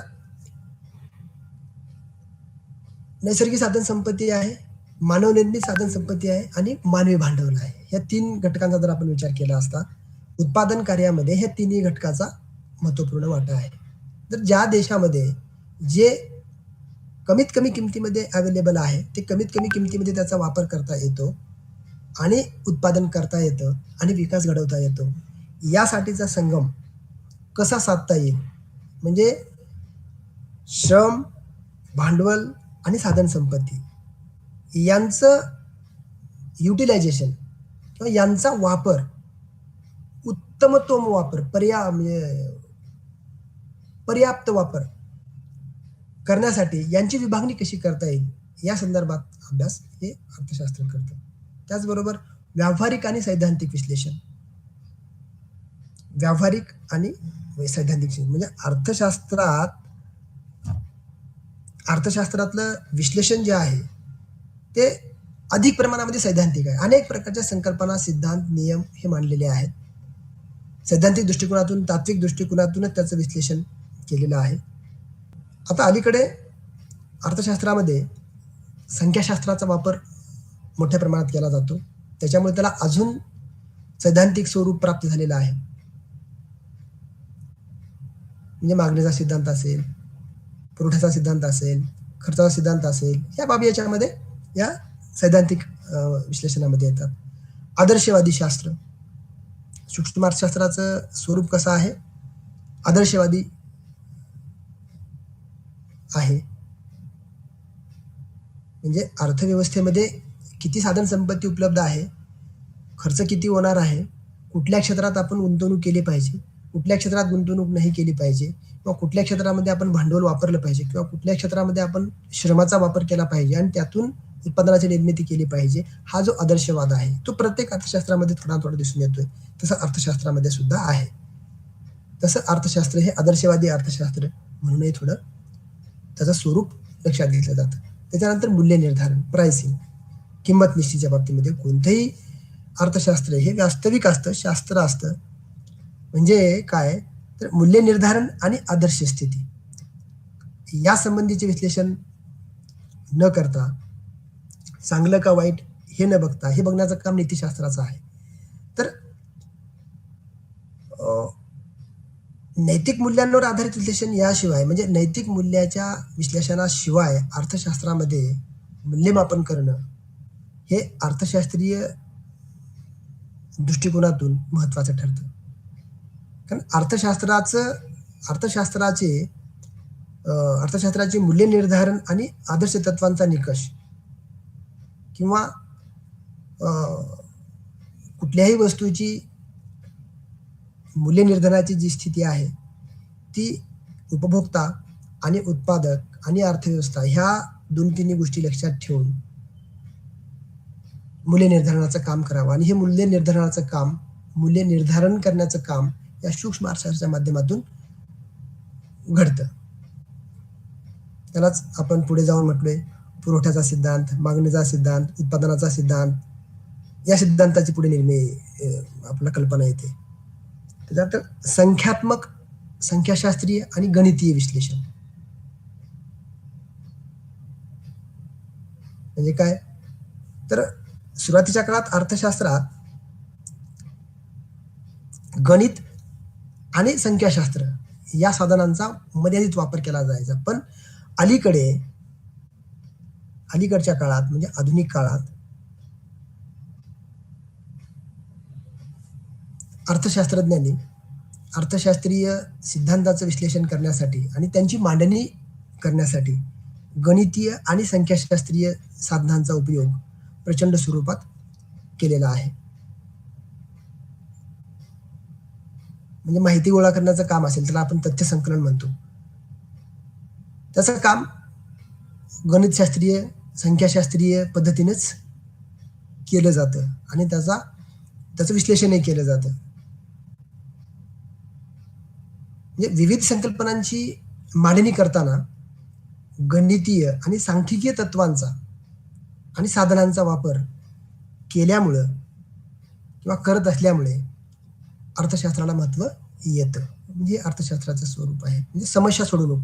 नैसर्गिक साधन संपत्ती आहे, मानवनिर्मित साधन संपत्ती आहे आणि मानवी भांडवल आहे. ह्या 3 घटकांचा जर आपण विचार केला असता, उत्पादन कार्यामध्ये ह्या तिन्ही घटकाचा महत्त्वपूर्ण वाटा आहे. तर ज्या देशामध्ये जे कमीत कमी किमतीमध्ये अवेलेबल आहे, ते कमीत कमी किमतीमध्ये त्याचा वापर करता येतो आणि उत्पादन करता येतं आणि विकास घडवता येतो. यासाठीचा संगम कसा साधता येईल, म्हणजे श्रम, भांडवल आणि साधन संपत्ती यांचं युटिलायझेशन किंवा यांचा वापर, उत्तमोत्तम वापर, पर्याप्त वापर करण्यासाठी यांची विभागणी कशी करता येईल या संदर्भात अभ्यास हे अर्थशास्त्र करतं. त्याचबरोबर व्यावहारिक आणि सैद्धांतिक विश्लेषण, व्यावहारिक आणि सैद्धांतिक विश्लेषण म्हणजे अर्थशास्त्रातलं विश्लेषण जे आहे ते अधिक प्रमाणामध्ये सैद्धांतिक आहे. अनेक प्रकारच्या संकल्पना, सिद्धांत, नियम हे मांडलेले आहेत. सैद्धांतिक दृष्टिकोनातून, तात्विक दृष्टिकोनातूनच त्याचं विश्लेषण केलेलं आहे. आता अलीकडे अर्थशास्त्रामध्ये संख्याशास्त्राचा वापर मोठ्या प्रमाणात केला जातो. त्याच्यामुळे त्याला अजून सैद्धांतिक स्वरूप प्राप्त झालेलं आहे. म्हणजे मागणीचा सिद्धांत असेल, पुरवठ्याचा सिद्धांत असेल, खर्चाचा सिद्धांत असेल, या बाबी याच्यामध्ये या सैद्धांतिक विश्लेषणामध्ये येतात. आदर्शवादी शास्त्र, सूक्ष्म अर्थशास्त्राचं स्वरूप कसं आहे, आदर्शवादी आहे. म्हणजे अर्थव्यवस्थेमध्ये किती साधन संपत्ती उपलब्ध आहे, खर्च किती होणार आहे, कुठल्या क्षेत्रात आपण गुंतवणूक केली पाहिजे, कुठल्या क्षेत्रात गुंतवणूक नाही केली पाहिजे, किंवा कुठल्या क्षेत्रामध्ये आपण भांडवल वापरलं पाहिजे, किंवा कुठल्या क्षेत्रामध्ये आपण श्रमाचा वापर केला पाहिजे आणि त्यातून उत्पादनाची निर्मिती केली पाहिजे, हा जो आदर्शवाद आहे तो प्रत्येक अर्थशास्त्रामध्ये थोडा थोडा दिसून येतोय. तसं अर्थशास्त्रामध्ये सुद्धा आहे. तसं अर्थशास्त्र हे आदर्शवादी अर्थशास्त्र म्हणूनही थोडं त्याचं स्वरूप लक्षात घेतलं जातं. त्याच्यानंतर मूल्य निर्धारण, प्राइसिंग, किंमत निश्चितीच्या बाबतीमध्ये कोणतंही अर्थशास्त्र हे वास्तविक असतं, शास्त्र असतं. म्हणजे काय, तर मूल्य निर्धारण आणि आदर्श स्थिती या संबंधीचे विश्लेषण न करता, चांगलं का वाईट हे न बघता, हे बघण्याचं काम नीतिशास्त्राचं आहे. तर नैतिक मूल्यांवर आधारित विश्लेषण याशिवाय, म्हणजे नैतिक मूल्याच्या विश्लेषणाशिवाय अर्थशास्त्रामध्ये मूल्यमापन करणं हे अर्थशास्त्रीय दृष्टिकोनातून महत्त्वाचं ठरतं. कारण अर्थशास्त्राचे मूल्य निर्धारण आणि आदर्श तत्वांचा निकष किंवा कुठल्याही वस्तूची मूल्य निर्धारणाची जी स्थिती आहे ती उपभोक्ता आणि उत्पादक आणि अर्थव्यवस्था ह्या 2-3 गोष्टी लक्षात ठेवून मूल्य निर्धारणाचं काम करावं. आणि हे मूल्य निर्धारण करण्याचं काम या सूक्ष्म अर्थशास्त्राच्या माध्यमातून घडतं. त्यालाच आपण पुढे जाऊन म्हटलोय पुरवठ्याचा सिद्धांत, मागणीचा सिद्धांत, उत्पादनाचा सिद्धांत, या सिद्धांताची पुढे आपल्याला कल्पना येते. त्याच्यानंतर संख्यात्मक, संख्याशास्त्रीय आणि गणितीय विश्लेषण म्हणजे काय, तर सुरुवातीच्या काळात अर्थशास्त्रात गणित आणि संख्याशास्त्र या साधनांचा मर्यादित वापर केला जायचा. पण अलीकडच्या काळात म्हणजे आधुनिक काळात अर्थशास्त्रज्ञांनी अर्थशास्त्रीय सिद्धांताचं विश्लेषण करण्यासाठी आणि त्यांची मांडणी करण्यासाठी गणितीय आणि संख्याशास्त्रीय साधनांचा उपयोग प्रचंड स्वरूपात केलेला आहे. म्हणजे माहिती गोळा करण्याचं काम असेल, त्याला आपण तथ्य संकलन म्हणतो, त्याचं काम गणितशास्त्रीय, संख्याशास्त्रीय पद्धतीनेच केलं जातं आणि त्याचं विश्लेषणही केलं जातं. म्हणजे विविध संकल्पनांची मांडणी करताना गणितीय आणि सांख्यिकीय तत्वांचा आणि साधनांचा वापर केल्यामुळं किंवा करत असल्यामुळे अर्थशास्त्राला महत्व येतं. म्हणजे अर्थशास्त्राचं स्वरूप आहे. म्हणजे समस्या सोडवणूक.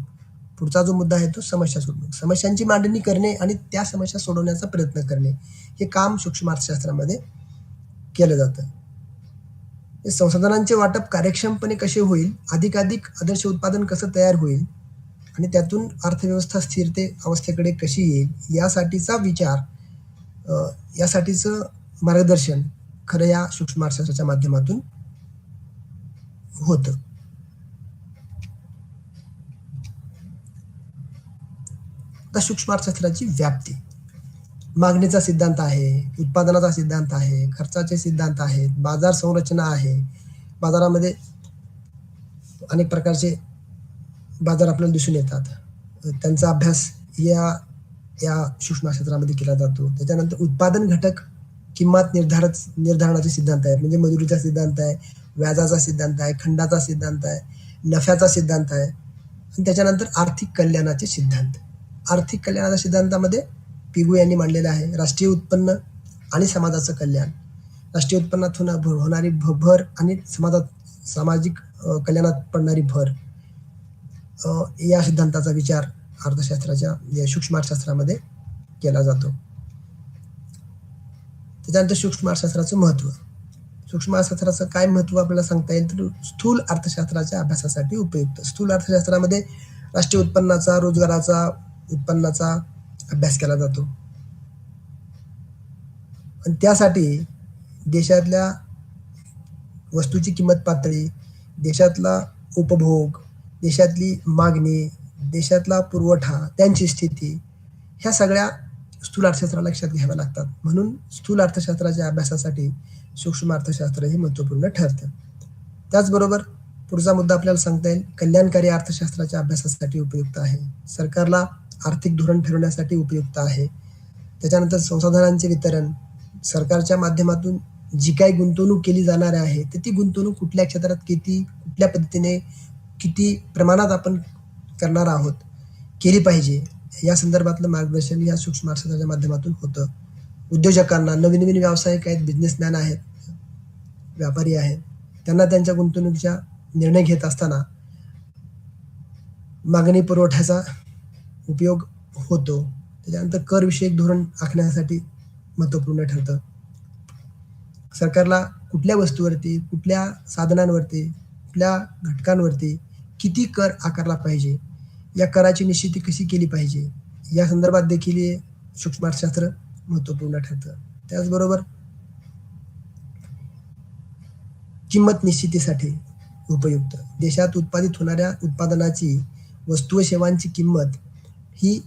पुढचा जो मुद्दा आहे तो समस्या सोडवणूक. समस्यांची मांडणी करणे आणि त्या समस्या सोडवण्याचा प्रयत्न करणे हे काम सूक्ष्म अर्थशास्त्रामध्ये केलं जातं. संसाधनांचे वाटप कार्यक्षमपणे कसे होईल, अधिकाधिक आदर्श उत्पादन कसं तयार होईल आणि त्यातून अर्थव्यवस्था स्थिरते अवस्थेकडे कशी येईल यासाठीचा विचार, यासाठीचं मार्गदर्शन खरं या सूक्ष्म अर्थशास्त्राच्या माध्यमातून होतं. आता सूक्ष्म अर्थशास्त्राची व्याप्ती, मागणीचा सिद्धांत आहे, उत्पादनाचा सिद्धांत आहे, खर्चाचे सिद्धांत आहेत, बाजार संरचना आहे. बाजारामध्ये अनेक प्रकारचे बाजार आपल्याला दिसून येतात. त्यांचा अभ्यास या सूक्ष्म अर्थशास्त्रामध्ये केला जातो. त्याच्यानंतर उत्पादन घटक, किंमत निर्धारणाचे सिद्धांत आहेत. म्हणजे मजुरीचा सिद्धांत आहे, व्याजाचा सिद्धांत आहे, खंडाचा सिद्धांत आहे, नफ्याचा सिद्धांत आहे आणि त्याच्यानंतर आर्थिक कल्याणाचे सिद्धांत. आर्थिक कल्याणाच्या सिद्धांतामध्ये पिगू यांनी मांडलेलं आहे राष्ट्रीय उत्पन्न आणि समाजाचं कल्याण. राष्ट्रीय उत्पन्नात होणारी भर आणि सामाजिक कल्याणात पडणारी भर, या सिद्धांताचा विचार अर्थशास्त्राच्या सूक्ष्म अर्थशास्त्रामध्ये केला जातो. त्याच्यानंतर सूक्ष्म अर्थशास्त्राचं महत्व. सूक्ष्म अर्थशास्त्राचं काय महत्व आपल्याला सांगता येईल तर स्थूल अर्थशास्त्राच्या अभ्यासासाठी उपयुक्त. स्थूल अर्थशास्त्रामध्ये राष्ट्रीय उत्पन्नाचा, रोजगाराचा, उत्पन्नाचा अभ्यास केला जातो आणि त्यासाठी देशातल्या वस्तूची किंमत पातळी, देशातला उपभोग, देशातली मागणी, देशातला पुरवठा, त्यांची स्थिती, ह्या सगळ्या स्थूल अर्थशास्त्राला लक्षात घ्याव्या लागतात. म्हणून स्थूल अर्थशास्त्राच्या अभ्यासासाठी सूक्ष्म अर्थशास्त्र हे महत्त्वपूर्ण ठरतं. त्याचबरोबर पुढचा मुद्दा आपल्याला सांगता येईल कल्याणकारी अर्थशास्त्राच्या अभ्यासासाठी उपयुक्त आहे. सरकारला आर्थिक धोरण ठरवण्यासाठी उपयुक्त आहे. त्याच्यानंतर संसाधनांचे वितरण, सरकारच्या माध्यमातून जी काही गुंतवणूक केली जाणार आहे तर ती गुंतवणूक कुठल्या क्षेत्रात किती, कुठल्या पद्धतीने, किती प्रमाणात आपण करणार आहोत, केली पाहिजे, या संदर्भातलं मार्गदर्शन या सूक्ष्म अर्थशास्त्राच्या माध्यमातून होतं. उद्योजकांना, नवीन नवीन व्यावसायिक आहेत, बिझनेसमॅन आहेत, व्यापारी आहेत, त्यांना त्यांच्या गुंतवणुकीचा निर्णय घेत असताना मागणी पुरवठ्याचा उपयोग होतो. त्याच्यानंतर करविषयक धोरण आखण्यासाठी महत्त्वपूर्ण ठरतं. सरकारला कुठल्या वस्तूवरती, कुठल्या साधनांवरती, कुठल्या घटकांवरती किती कर आकारला पाहिजे, या कराची निश्चिती कशी केली पाहिजे, या संदर्भात देखील सूक्ष्म अर्थशास्त्र महत्त्वपूर्ण ठरतं. त्याचबरोबर किंमत निश्चितीसाठी उपयुक्त. देशात उत्पादित होणाऱ्या उत्पादनाची, वस्तू व सेवांची किंमत ही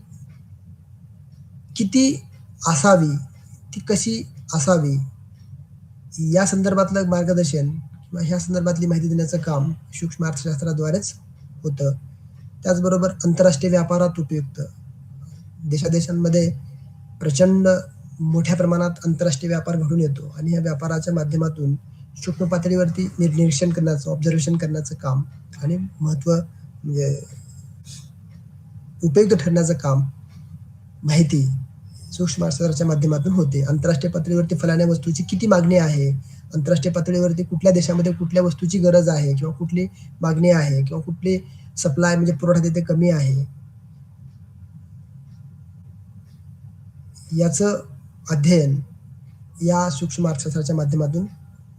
किती असावी, ती कशी असावी, या संदर्भातलं मार्गदर्शन किंवा ह्या संदर्भातली माहिती देण्याचं काम सूक्ष्म अर्थशास्त्राद्वारेच होतं. त्याचबरोबर आंतरराष्ट्रीय व्यापारात उपयुक्त. देशादेशांमध्ये प्रचंड मोठ्या प्रमाणात आंतरराष्ट्रीय व्यापार घडून येतो आणि या व्यापाराच्या माध्यमातून सूक्ष्म पातळीवरती निरीक्षण करण्याचं, ऑब्झर्वेशन करण्याचं काम आणि म्हणजे उपयुक्त ठरण्याचं काम माहिती सूक्ष्म अर्थशास्त्राच्या माध्यमातून होते. आंतरराष्ट्रीय पातळीवरती फलाण्या वस्तूची किती मागणी आहे, आंतरराष्ट्रीय पातळीवरती कुठल्या देशामध्ये कुठल्या वस्तूची गरज आहे किंवा कुठली मागणी आहे किंवा कुठली सप्लाय म्हणजे पुरवठा तिथे कमी आहे, याचं अध्ययन या सूक्ष्म अर्थशास्त्राच्या माध्यमातून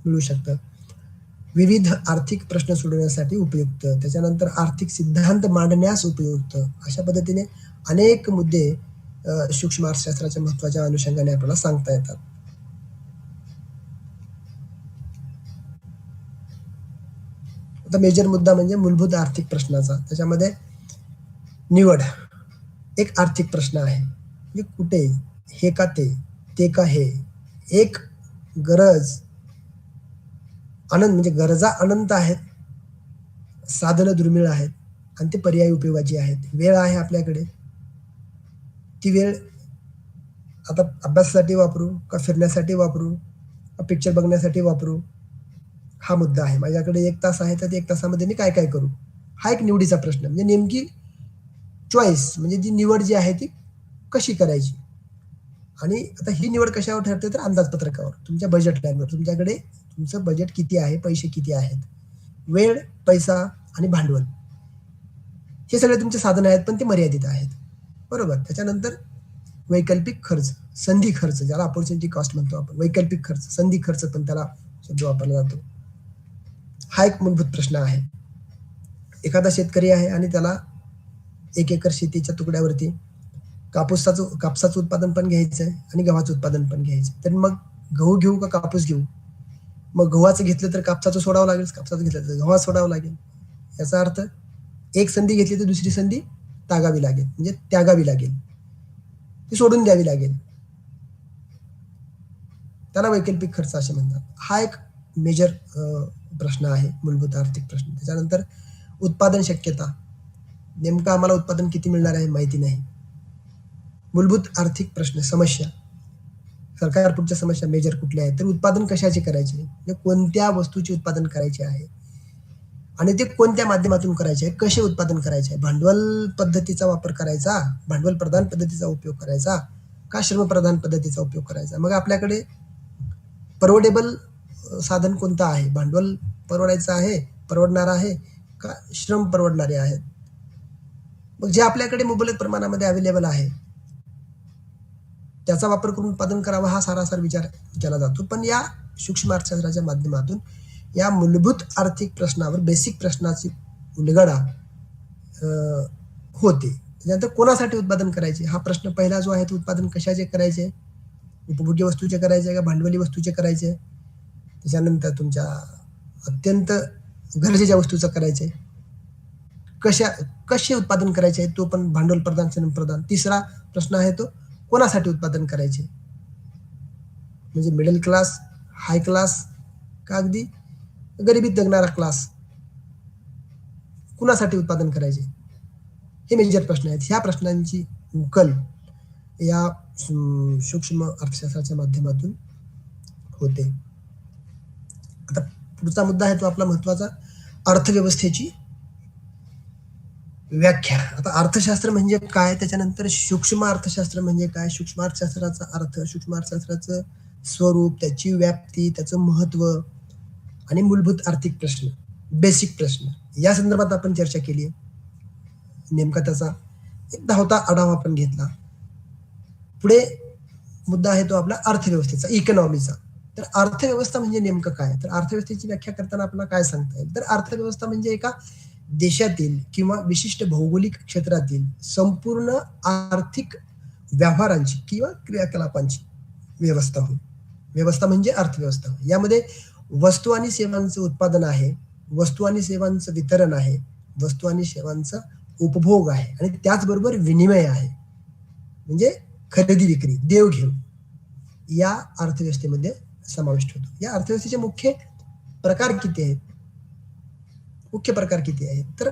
मिळू शकतं. विविध आर्थिक प्रश्न सोडवण्यासाठी उपयुक्त. त्याच्यानंतर आर्थिक सिद्धांत मांडण्यास उपयुक्त. अशा पद्धतीने अनेक मुद्दे सूक्ष्म अर्थशास्त्राच्या महत्त्वाच्या अनुषंगाने आपल्याला सांगता येतात. आता मेजर मुद्दा म्हणजे मूलभूत आर्थिक प्रश्नाचा. त्याच्यामध्ये निवड एक आर्थिक प्रश्न आहे. म्हणजे कुठे, हे का ते का हे, एक गरज, आनंद म्हणजे गरजा अनंत आहेत, साधनं दुर्मिळ आहेत आणि ते पर्यायी उपयोगाची आहेत. वेळ आहे आपल्याकडे, ती वेळ आता अभ्यासासाठी वापरू का फिरण्यासाठी वापरू का पिक्चर बघण्यासाठी वापरू, हा मुद्दा आहे. माझ्याकडे 1 तास आहे तर 1 तासामध्ये मी काय काय करू, हा एक निवडीचा प्रश्न. म्हणजे नेमकी चॉईस म्हणजे ती निवड जी आहे ती कशी करायची. आणि आता ही निवड कशावर ठरते तर अंदाजपत्रकावर, तुमच्या बजेट लाईनवर. तुमच्याकडे तुमचं बजेट किती आहे, पैसे किती आहेत, वेळ, पैसा आणि भांडवल हे सगळे तुमचे साधन आहेत, पण ते मर्यादित आहेत. बरोबर. त्याच्यानंतर वैकल्पिक खर्च, संधी खर्च ज्याला अपॉर्च्युनिटी कॉस्ट म्हणतो आपण. वैकल्पिक खर्च, संधी खर्च पण त्याला शब्द वापरला जातो. हा एक मूलभूत प्रश्न आहे. एखादा शेतकरी आहे आणि त्याला 1 एकर शेतीच्या तुकड्यावरती कापसाचं उत्पादन पण घ्यायचं आहे आणि गव्हाचं उत्पादन पण घ्यायचं आहे. तर मग गहू घेऊ का कापूस घेऊ? मग गव्हाचं घेतलं तर कापसाचं सोडावं लागेल, कापसाचं घेतलं तर गव्हाचं सोडावं लागेल. याचा अर्थ एक संधी घेतली तर दुसरी संधी त्यागावी लागेल, म्हणजे त्यागावी लागेल, ती सोडून द्यावी लागेल. त्याला वैकल्पिक खर्च असे म्हणतात. हा एक मेजर प्रश्न आहे, मूलभूत आर्थिक प्रश्न. त्याच्यानंतर उत्पादन शक्यता. नेमकं आम्हाला उत्पादन किती मिळणार आहे माहिती नाही. मूलभूत आर्थिक प्रश्न, समस्या. सरकार पुढच्या समस्या मेजर कुठल्या आहेत? तर उत्पादन कशाचे करायचे? म्हणजे कोणत्या वस्तूचे उत्पादन करायचे आहे? आणि ते कोणत्या माध्यमातून करायचे आहे? कसे उत्पादन करायचे आहे? भांडवल पद्धतीचा वापर करायचा, भांडवल प्रधान पद्धतीचा उपयोग करायचा का श्रमप्रधान पद्धतीचा उपयोग करायचा? मग आपल्याकडे परवडेबल साधन कोणतं आहे? भांडवल परवडायचं आहे, परवडणार आहे का श्रम परवडणारे आहेत? मग जे आपल्याकडे मुबलक प्रमाणामध्ये अवेलेबल आहे त्याचा वापर करून उत्पादन करावं हा सारासार विचार केला जातो. पण या सूक्ष्म अर्थशास्त्राच्या माध्यमातून या मूलभूत आर्थिक प्रश्नावर, बेसिक प्रश्नाची उलगडा होते. त्यानंतर कोणासाठी उत्पादन करायचे हा प्रश्न पहिला जो आहे तो उत्पादन कशाचे करायचे, उपभोग्य वस्तूचे करायचे का भांडवली वस्तूचे करायचे, त्याच्यानंतर तुमच्या अत्यंत गरजेच्या वस्तूचं करायचे, कसे उत्पादन करायचे तो पण भांडवल प्रधान, श्रम प्रधान. तिसरा प्रश्न आहे तो कोणासाठी उत्पादन करायचे, म्हणजे मिडल क्लास, हाय क्लास का अगदी गरिबीत जगणारा क्लास, कुणासाठी उत्पादन करायचे, हे मेजर प्रश्न आहेत. ह्या प्रश्नांची उकल या सूक्ष्म अर्थशास्त्राच्या माध्यमातून होते. आता पुढचा मुद्दा आहे तो आपला महत्वाचा, अर्थव्यवस्थेची व्याख्या. आता अर्थशास्त्र म्हणजे काय, त्याच्यानंतर सूक्ष्म अर्थशास्त्र म्हणजे काय, सूक्ष्म अर्थशास्त्राचा अर्थ, सूक्ष्म अर्थशास्त्राचं स्वरूप, त्याची व्याप्ती, त्याचं महत्व आणि मूलभूत आर्थिक प्रश्न, बेसिक प्रश्न या संदर्भात आपण चर्चा केली. नेमका त्याचा एक धावता आढावा आपण घेतला. पुढे मुद्दा आहे तो आपला अर्थव्यवस्थेचा, इकॉनॉमीचा. तर अर्थव्यवस्था म्हणजे नेमकं काय, तर अर्थव्यवस्थेची व्याख्या करताना आपल्याला काय सांगता येईल, तर अर्थव्यवस्था म्हणजे एका देशातील किंवा विशिष्ट भौगोलिक क्षेत्रातील संपूर्ण आर्थिक व्यवहारांची किंवा क्रियाकलापांची व्यवस्था होय. व्यवस्था म्हणजे अर्थव्यवस्था. यामध्ये वस्तू आणि सेवांचं उत्पादन आहे, वस्तू आणि सेवांचं वितरण आहे, वस्तू आणि सेवांचा उपभोग आहे आणि त्याचबरोबर विनिमय आहे, म्हणजे खरेदी विक्री, देवघेव या अर्थव्यवस्थेमध्ये समाविष्ट होतो. या अर्थव्यवस्थेचे मुख्य प्रकार किती आहेत, तर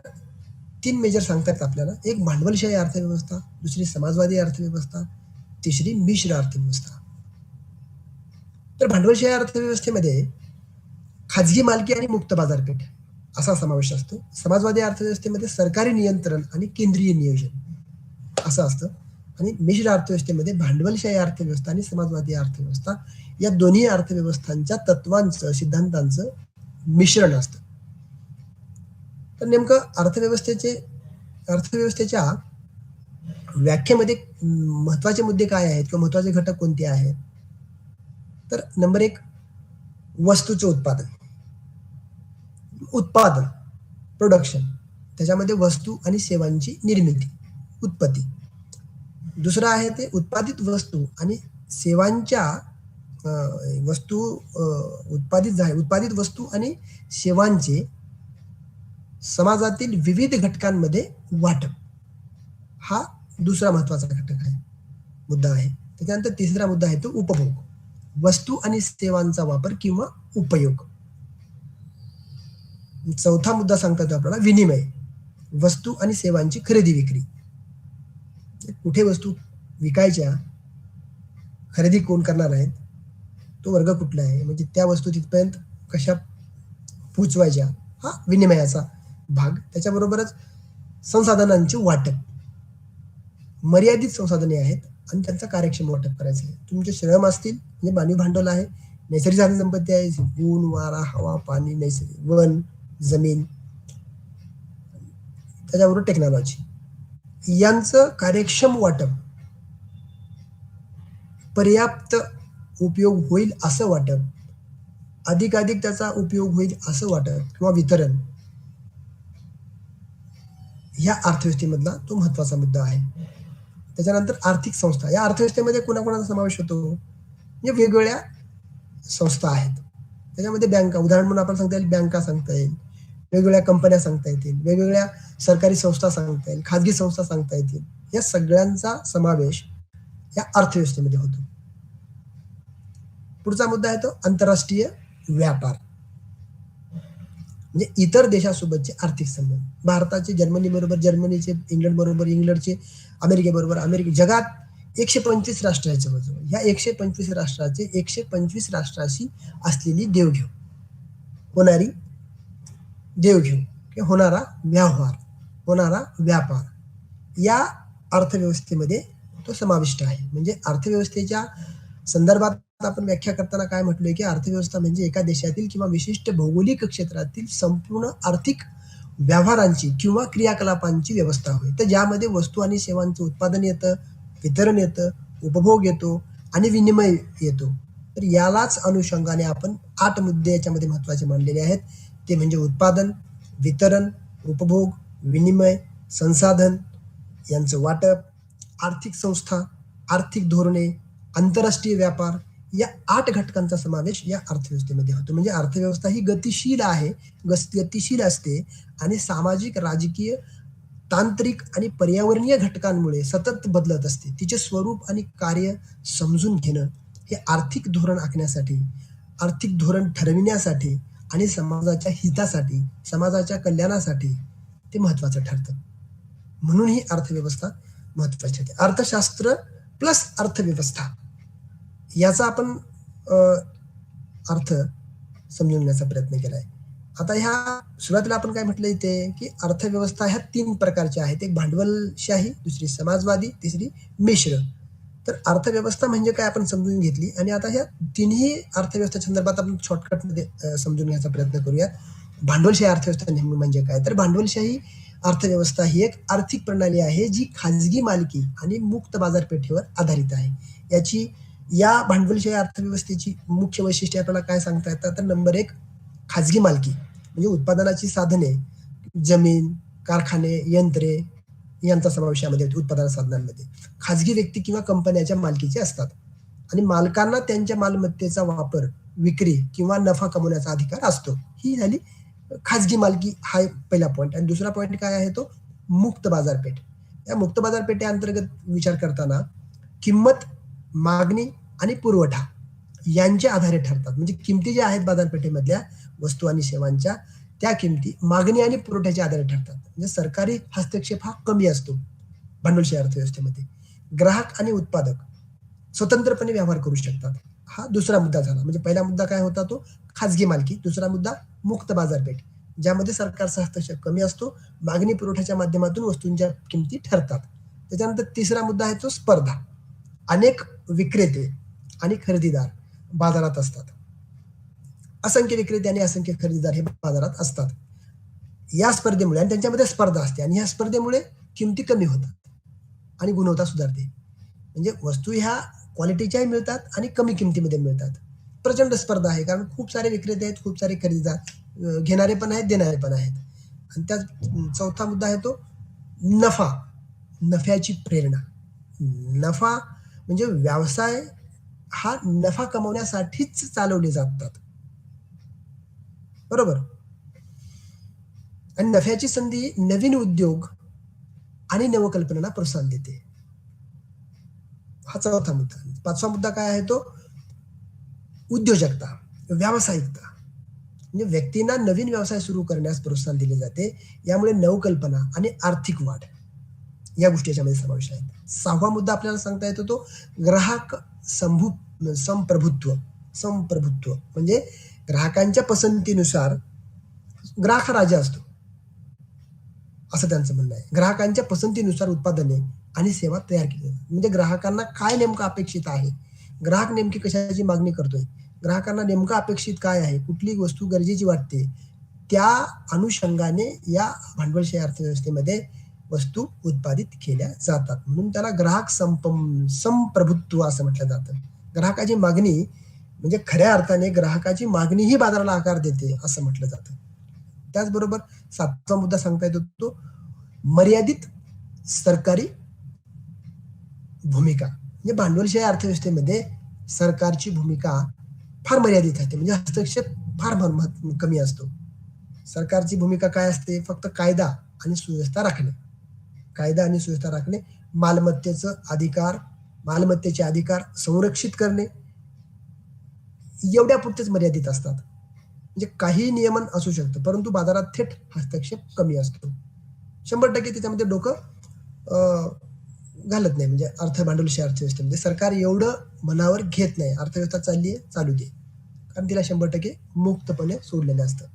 3 मेजर सांगतात आपल्याला. एक भांडवलशाही अर्थव्यवस्था, दुसरी समाजवादी अर्थव्यवस्था, तिसरी मिश्र अर्थव्यवस्था. तर भांडवलशाही अर्थव्यवस्थेमध्ये खाजगी मालकी आणि मुक्त बाजारपेठ असा समावेश असतो. समाजवादी अर्थव्यवस्थेमध्ये सरकारी नियंत्रण आणि केंद्रीय नियोजन असं असतं. आणि मिश्र अर्थव्यवस्थेमध्ये भांडवलशाही अर्थव्यवस्था आणि समाजवादी अर्थव्यवस्था या दोन्ही अर्थव्यवस्थांच्या तत्वांचं, सिद्धांतांचं मिश्रण असतं. तर नेमकं अर्थव्यवस्थेच्या व्याख्येमध्ये महत्वाचे मुद्दे काय आहेत किंवा महत्वाचे घटक कोणते आहेत, तर नंबर 1 वस्तूचं उत्पादन, प्रोडक्शन. त्याच्यामध्ये वस्तू आणि सेवांची निर्मिती, उत्पत्ती. दुसरं आहे ते उत्पादित वस्तू आणि सेवांच्या उत्पादित वस्तू आणि सेवांचे समाजातील विविध घटकांमध्ये वाटप. हा दुसरा महत्वाचा घटक आहे, मुद्दा आहे. त्याच्यानंतर तिसरा मुद्दा आहे तो उपभोग, वस्तू आणि सेवांचा वापर किंवा उपयोग. चौथा मुद्दा सांगतात आपल्याला विनिमय, वस्तू आणि सेवांची खरेदी विक्री. कुठे वस्तू विकायच्या, खरेदी कोण करणार आहेत, तो वर्ग कुठला आहे, म्हणजे त्या वस्तू तिथपर्यंत कशा पोचवायच्या, हा विनिमयाचा भाग. त्याच्याबरोबरच संसाधनांचे वाटप, मर्यादित संसाधने आहेत आणि त्यांचा कार्यक्षम वाटप करायचं आहे. तुमचे श्रम असतील म्हणजे मानवी भांडवल आहे, नैसर्गिक साधन संपत्ती आहे, ऊन, वारा, हवा, पाणी, नैसर्गिक वन, जमीन, त्याच्याबरोबर टेक्नॉलॉजी यांचं कार्यक्षम वाटप, पर्याप्त उपयोग होईल असं वाटप, अधिकाधिक त्याचा उपयोग होईल असं वाटप किंवा वितरण, ह्या अर्थव्यवस्थेमधला तो महत्वाचा मुद्दा आहे. त्याच्यानंतर आर्थिक संस्था, या अर्थव्यवस्थेमध्ये कोणाकोणाचा समावेश होतो, म्हणजे वेगवेगळ्या संस्था आहेत. त्याच्यामध्ये बँका, उदाहरण म्हणून आपण सांगता येईल, बँका सांगता येईल, वेगवेगळ्या कंपन्या सांगता येतील, वेगवेगळ्या सरकारी संस्था सांगता येईल, खाजगी संस्था सांगता येतील. या सगळ्यांचा समावेश या अर्थव्यवस्थेमध्ये होतो. पुढचा मुद्दा आहे तो आंतरराष्ट्रीय व्यापार, म्हणजे इतर देशासोबतचे आर्थिक संबंध. भारताचे जर्मनी बरोबर जर्मनीचे, इंग्लंड बरोबर इंग्लंडचे, अमेरिकेबरोबर अमेरिका, जगात 125 राष्ट्र आहेत जवळजवळ. ह्या 125 राष्ट्राचे 125 राष्ट्राशी असलेली देवघेव, होणारी देवघेव किंवा होणारा व्यवहार, होणारा व्यापार, या अर्थव्यवस्थेमध्ये तो समाविष्ट आहे. म्हणजे अर्थव्यवस्थेच्या संदर्भात आपण व्याख्या करताना काय म्हटलंय की अर्थव्यवस्था म्हणजे एका देशातील किंवा विशिष्ट भौगोलिक क्षेत्रातील संपूर्ण आर्थिक व्यवहारांची किंवा क्रियाकलापांची व्यवस्था होय. तर ज्यामध्ये वस्तू आणि सेवांचं उत्पादन येतं, वितरण येतं, उपभोग येतो आणि विनिमय येतो. तर यालाच अनुषंगाने आपण 8 मुद्दे याच्यामध्ये महत्वाचे मानलेले आहेत. ते म्हणजे उत्पादन, वितरण, उपभोग, विनिमय, संसाधन यांचं वाटप, आर्थिक संस्था, आर्थिक धोरणे, आंतरराष्ट्रीय व्यापार, या 8 घटकांचा समावेश या अर्थव्यवस्थेमध्ये होतो. म्हणजे अर्थव्यवस्था ही गतिशील आहे, गतिशील असते आणि सामाजिक, राजकीय, तांत्रिक आणि पर्यावरणीय घटकांमुळे सतत बदलत असते. तिचे स्वरूप आणि कार्य समजून घेणं हे आर्थिक धोरण आखण्यासाठी, आर्थिक धोरण ठरविण्यासाठी आणि समाजाच्या हितासाठी, समाजाच्या कल्याणासाठी ते महत्वाचं ठरतं. म्हणून ही अर्थव्यवस्था महत्वाची आहे. अर्थशास्त्र प्लस अर्थव्यवस्था याचा आपण अर्थ समजून घेण्याचा प्रयत्न केलाय. आता ह्या सुरुवातीला आपण काय म्हटलं इथे की अर्थव्यवस्था ह्या 3 प्रकारच्या आहेत. एक भांडवलशाही, दुसरी समाजवादी, तिसरी मिश्र. तर अर्थव्यवस्था म्हणजे काय आपण समजून घेतली आणि आता ह्या तिन्ही अर्थव्यवस्था संदर्भात आपण शॉर्टकटमध्ये समजून घ्यायचा प्रयत्न करूयात. भांडवलशाही अर्थव्यवस्था नेमकी म्हणजे काय, तर भांडवलशाही अर्थव्यवस्था ही एक आर्थिक प्रणाली आहे जी खाजगी मालकी आणि मुक्त बाजारपेठेवर आधारित आहे. या भांडवलशाही अर्थव्यवस्थेची मुख्य वैशिष्ट्ये आपल्याला काय सांगता येतात, तर नंबर 1 खाजगी मालकी, म्हणजे उत्पादनाची साधने, जमीन, कारखाने, यंत्रे यांचा समावेश यामध्ये होतो. उत्पादन साधनांमध्ये खाजगी व्यक्ती किंवा कंपन्याच्या मालकीचे असतात आणि मालकांना त्यांच्या मालमत्तेचा वापर, विक्री किंवा नफा कमवण्याचा अधिकार असतो. ही झाली खाजगी मालकी, हा पहिला पॉईंट. आणि दुसरा पॉईंट काय आहे तो मुक्त बाजारपेठ. या मुक्त बाजारपेठेअंतर्गत विचार करताना किंमत, मागणी आणि पुरवठा यांच्या आधारे ठरतात. म्हणजे किमती ज्या आहेत बाजारपेठेमधल्या वस्तू आणि सेवांच्या, त्या किमती मागणी आणि पुरवठ्याच्या आधारे ठरतात. म्हणजे सरकारी हस्तक्षेप हा कमी असतो भांडवलशाही अर्थव्यवस्थेमध्ये. ग्राहक आणि उत्पादक स्वतंत्रपणे व्यवहार करू शकतात. हा दुसरा मुद्दा झाला. म्हणजे पहिला मुद्दा काय होता तो खाजगी मालकी, दुसरा मुद्दा मुक्त बाजारपेठ, ज्यामध्ये सरकारचा हस्तक्षेप कमी असतो, मागणी पुरवठ्याच्या माध्यमातून वस्तूंच्या किमती ठरतात. त्याच्यानंतर तिसरा मुद्दा आहे तो स्पर्धा. अनेक विक्रेते आणि खरेदीदार बाजारात असतात. असंख्य विक्रेते आणि असंख्य खरेदीदार हे बाजारात असतात. या स्पर्धेमुळे आणि त्यांच्यामध्ये स्पर्धा असते आणि या स्पर्धेमुळे किमती कमी होतात आणि गुणवत्ता सुधारते. म्हणजे वस्तू ह्या क्वालिटीच्याही मिळतात आणि कमी किमतीमध्ये मिळतात. प्रचंड स्पर्धा आहे कारण खूप सारे विक्रेते आहेत, खूप सारे खरेदीदार, घेणारे पण आहेत, देणारे पण आहेत. आणि त्या चौथा मुद्दा आहे तो नफा, नफ्याची प्रेरणा. नफा म्हणजे व्यवसाय हा नफा कमवण्यासाठीच चालवले जातात, बरोबर. आणि नफ्याची संधी नवीन उद्योग आणि नवकल्पनेला प्रोत्साहन देते. हा चौथा मुद्दा. 5वा मुद्दा काय आहे तो उद्योजकता, व्यावसायिकता. म्हणजे व्यक्तींना नवीन व्यवसाय सुरू करण्यास प्रोत्साहन दिले जाते. यामुळे नवकल्पना आणि आर्थिक वाढ या गोष्टी याच्यामध्ये समावेश आहेत. 6वा मुद्दा आपल्याला सांगता येतो तो ग्राहक संप्रभुत्व. म्हणजे ग्राहकांच्या पसंतीनुसार ग्राहक हा राजा असतो असं त्यांचं म्हणणं आहे. ग्राहकांच्या पसंतीनुसार उत्पादने, आणि सेवा तयार केल्या जातात. म्हणजे ग्राहकांना काय नेमकं अपेक्षित आहे, ग्राहक नेमकी कशाची मागणी करतोय, ग्राहकांना नेमकं अपेक्षित काय आहे, कुठली वस्तू गरजेची वाटते, त्या अनुषंगाने या भांडवलशाही अर्थव्यवस्थेमध्ये वस्तू उत्पादित केल्या जातात. म्हणून त्याला ग्राहक संप्रभुत्व असं म्हटलं जातं. ग्राहकाची मागणी म्हणजे खऱ्या अर्थाने ग्राहकाची मागणी ही बाजाराला आकार देते असं म्हटलं जातं. त्याचबरोबर 7वा मुद्दा सांगता येतो तो मर्यादित सरकारी भूमिका. म्हणजे भांडवलशाही अर्थव्यवस्थेमध्ये सरकारची भूमिका फार मर्यादित असते. म्हणजे हस्तक्षेप फार कमी असतो. सरकारची भूमिका काय असते? फक्त कायदा आणि सुव्यवस्था राखणे. कायदा आणि सुव्यवस्था राखणे, मालमत्तेचे अधिकार संरक्षित करणे, एवढ्यापुरतेच मर्यादित असतात. म्हणजे काही नियमन असू शकतं, परंतु बाजारात थेट हस्तक्षेप कमी असतो. 100% त्याच्यामध्ये डोकं घालत नाही. म्हणजे भांडवलशाही अर्थव्यवस्थेमध्ये सरकार एवढं मनावर घेत नाही. अर्थव्यवस्था चालली आहे, चालू दे. कारण तिला 100% मुक्तपणे सोडलेलं असतं.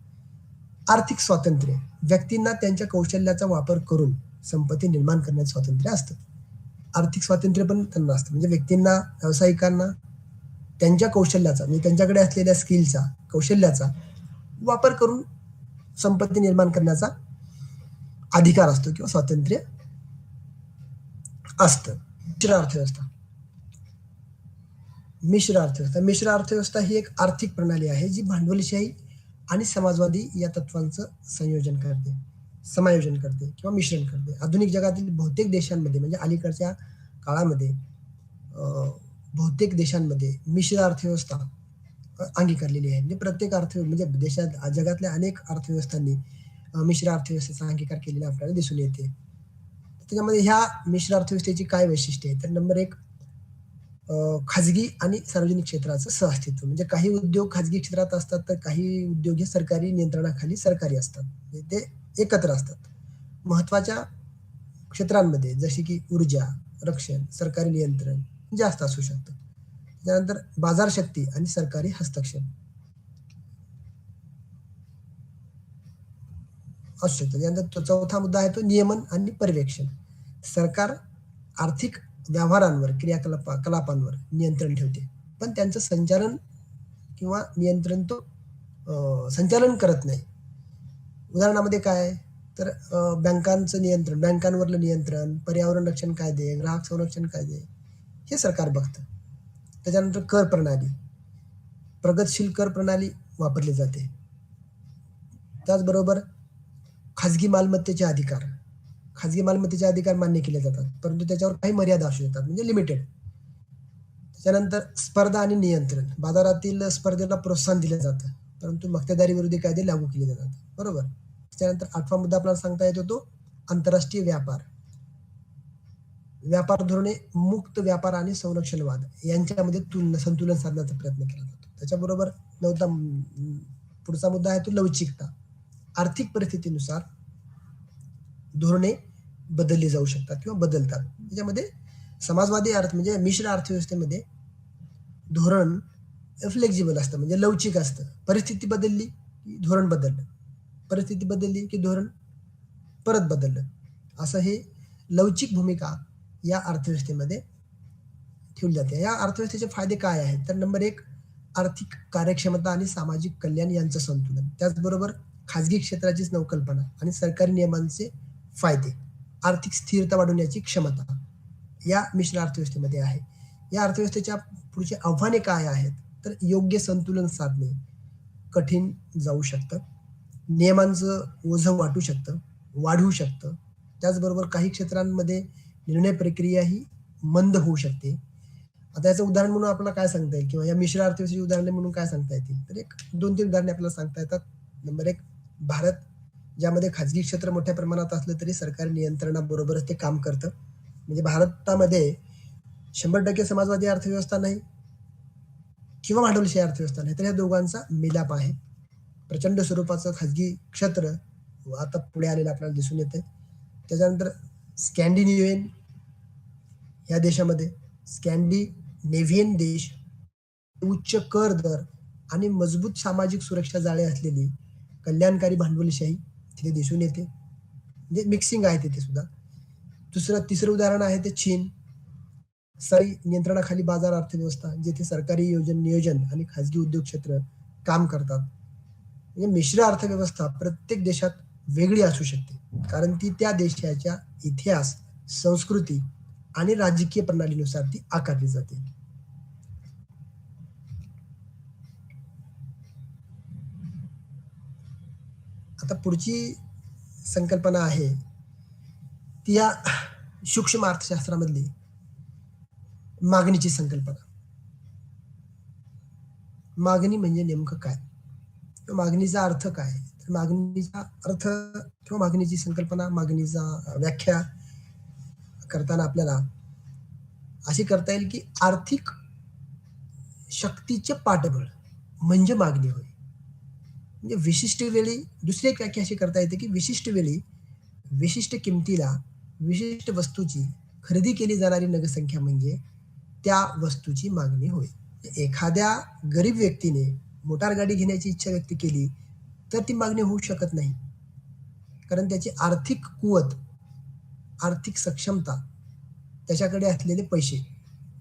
आर्थिक स्वातंत्र्य, व्यक्तींना त्यांच्या कौशल्याचा वापर करून संपत्ती निर्माण करण्याचं स्वातंत्र्य असतं. आर्थिक स्वातंत्र्य पण त्यांना असतं. म्हणजे व्यक्तींना, व्यावसायिकांना त्यांच्या कौशल्याचा म्हणजे त्यांच्याकडे असलेल्या स्किलचा, कौशल्याचा वापर करून संपत्ती निर्माण करण्याचा अधिकार असतो किंवा स्वातंत्र्य असतं. मिश्र अर्थव्यवस्था ही एक आर्थिक प्रणाली आहे जी भांडवलशाही आणि समाजवादी या तत्वांचं समायोजन करते किंवा मिश्रण करते. आधुनिक जगातील बहुतेक देशांमध्ये म्हणजे अलीकडच्या काळामध्ये बहुतेक देशांमध्ये मिश्र अर्थव्यवस्था अंगीकारलेली आहे. म्हणजे प्रत्येक म्हणजे देशात, जगातल्या अनेक अर्थव्यवस्थांनी मिश्र अर्थव्यवस्थेचा अंगीकार केलेला आपल्याला दिसून येते. त्याच्यामध्ये ह्या मिश्र अर्थव्यवस्थेची काय वैशिष्ट्ये आहे? तर नंबर 1 खाजगी आणि सार्वजनिक क्षेत्राचं सहअस्तित्व. म्हणजे काही उद्योग खाजगी क्षेत्रात असतात, तर काही उद्योग हे सरकारी नियंत्रणाखाली सरकारी असतात. म्हणजे ते एकत्र असतात. महत्वाच्या क्षेत्रांमध्ये जसे की ऊर्जा, रक्षण, सरकारी नियंत्रण जास्त असू शकतं. त्यानंतर बाजार शक्ती आणि सरकारी हस्तक्षेप असू शकतं. त्यानंतर 4था मुद्दा आहे तो नियमन आणि पर्यवेक्षण. सरकार आर्थिक व्यवहारांवर, क्रियाकलापांवर नियंत्रण ठेवते, पण त्यांचं संचालन किंवा नियंत्रण तो संचालन करत नाही. उदाहरणामध्ये काय तर बँकांचं नियंत्रण, बँकांवरलं नियंत्रण, पर्यावरण रक्षण कायदे, ग्राहक संरक्षण कायदे हे सरकार बघतं. त्याच्यानंतर कर प्रणाली, प्रगतशील कर प्रणाली वापरली जाते. त्याचबरोबर खाजगी मालमत्तेचे अधिकार मान्य केले जातात, परंतु त्याच्यावर काही मर्यादा असू शकतात, म्हणजे लिमिटेड. त्याच्यानंतर स्पर्धा आणि नियंत्रण, बाजारातील स्पर्धेला प्रोत्साहन दिलं जातं, परंतु मक्तेदारी विरोधी कायदे लागू केले जातात. बरोबर. त्यानंतर 8वा मुद्दा आपल्याला सांगता येतो तो आंतरराष्ट्रीय व्यापार धोरणे, मुक्त व्यापार आणि संरक्षणवाद यांच्यामध्ये संतुलन साधण्याचा प्रयत्न केला जातो. त्याच्याबरोबर पुढचा मुद्दा आहे तो लवचिकता. आर्थिक परिस्थितीनुसार धोरणे बदलली जाऊ शकतात किंवा बदलतात. त्याच्यामध्ये समाजवादी म्हणजे मिश्र अर्थव्यवस्थेमध्ये धोरण फ्लेक्झिबल असतं, म्हणजे लवचिक असतं. परिस्थिती बदलली की धोरण बदललं, परिस्थिती बदलली की धोरण परत बदललं, असं हे लवचिक भूमिका या अर्थव्यवस्थेमध्ये ठेवली जाते. या अर्थव्यवस्थेचे फायदे काय आहेत? तर नंबर 1 आर्थिक कार्यक्षमता आणि सामाजिक कल्याण यांचं संतुलन. त्याचबरोबर खाजगी क्षेत्राचीच नवकल्पना आणि सरकारी नियमांचे फायदे, आर्थिक स्थिरता वाढवण्याची क्षमता या मिश्र अर्थव्यवस्थेमध्ये आहे. या अर्थव्यवस्थेच्या पुढची आव्हाने काय आहेत? तर योग्य संतुलन साधणे कठीण जाऊ शकतं, नियमांचं ओझं वाढू शकतं. त्याचबरोबर काही क्षेत्रांमध्ये निर्णय प्रक्रिया ही मंद होऊ शकते. आता याचं उदाहरण म्हणून आपल्याला काय सांगता येईल किंवा या मिश्र अर्थव्यवस्थेची उदाहरणे म्हणून काय सांगता येतील? तर एक 2-3 उदाहरणे आपल्याला सांगता येतात. नंबर 1 भारत, ज्यामध्ये खाजगी क्षेत्र मोठ्या प्रमाणात असलं तरी सरकारी नियंत्रणाबरोबरच ते काम करतं. म्हणजे भारतामध्ये 100% समाजवादी अर्थव्यवस्था नाही किंवा भांडवलशाही अर्थव्यवस्था नाही, तर या दोघांचा मिलाप आहे. प्रचंड स्वरूपाचं खाजगी क्षेत्र आता पुढे आलेलं आपल्याला दिसून येते. त्याच्यानंतर स्कॅन्डिनेव्हियन या देशामध्ये, स्कॅन्डिनेव्हियन देश उच्च कर दर आणि मजबूत सामाजिक सुरक्षा जाळे असलेली कल्याणकारी भांडवलशाही तिथे दिसून येते. म्हणजे मिक्सिंग आहे तिथे सुद्धा. तिसरं उदाहरण आहे ते चीन. सरकारी नियंत्रणाखाली बाजार अर्थव्यवस्था, जेथे सरकारी नियोजन आणि खाजगी उद्योग क्षेत्र काम करतात. म्हणजे मिश्र अर्थव्यवस्था प्रत्येक देशात वेगळी असू शकते. कारण ती त्या देशाच्या इतिहास, संस्कृती आणि राजकीय प्रणालीनुसार ती आकारली जाते. आता पुढची संकल्पना आहे ती या सूक्ष्म अर्थशास्त्रामधली मागणीची संकल्पना. मागणी म्हणजे नेमकं काय? मागणीचा अर्थ काय? तर मागणीचा अर्थ किंवा मागणीची संकल्पना, मागणीचा व्याख्या करताना आपल्याला अशी करता येईल की आर्थिक शक्तीचे पाठबळ म्हणजे मागणी होय. म्हणजे विशिष्ट वेळी दुसरी एक व्याख्या अशी करता येते की विशिष्ट वेळी, विशिष्ट किमतीला, विशिष्ट वस्तूची खरेदी केली जाणारी नगदसंख्या म्हणजे त्या वस्तूची मागणी होय. एखाद्या गरीब व्यक्तीने मोटार गाडी घेण्याची इच्छा व्यक्त केली, तर ती मागणी होऊ शकत नाही. कारण त्याची आर्थिक कुवत, आर्थिक सक्षमता, त्याच्याकडे असलेले पैसे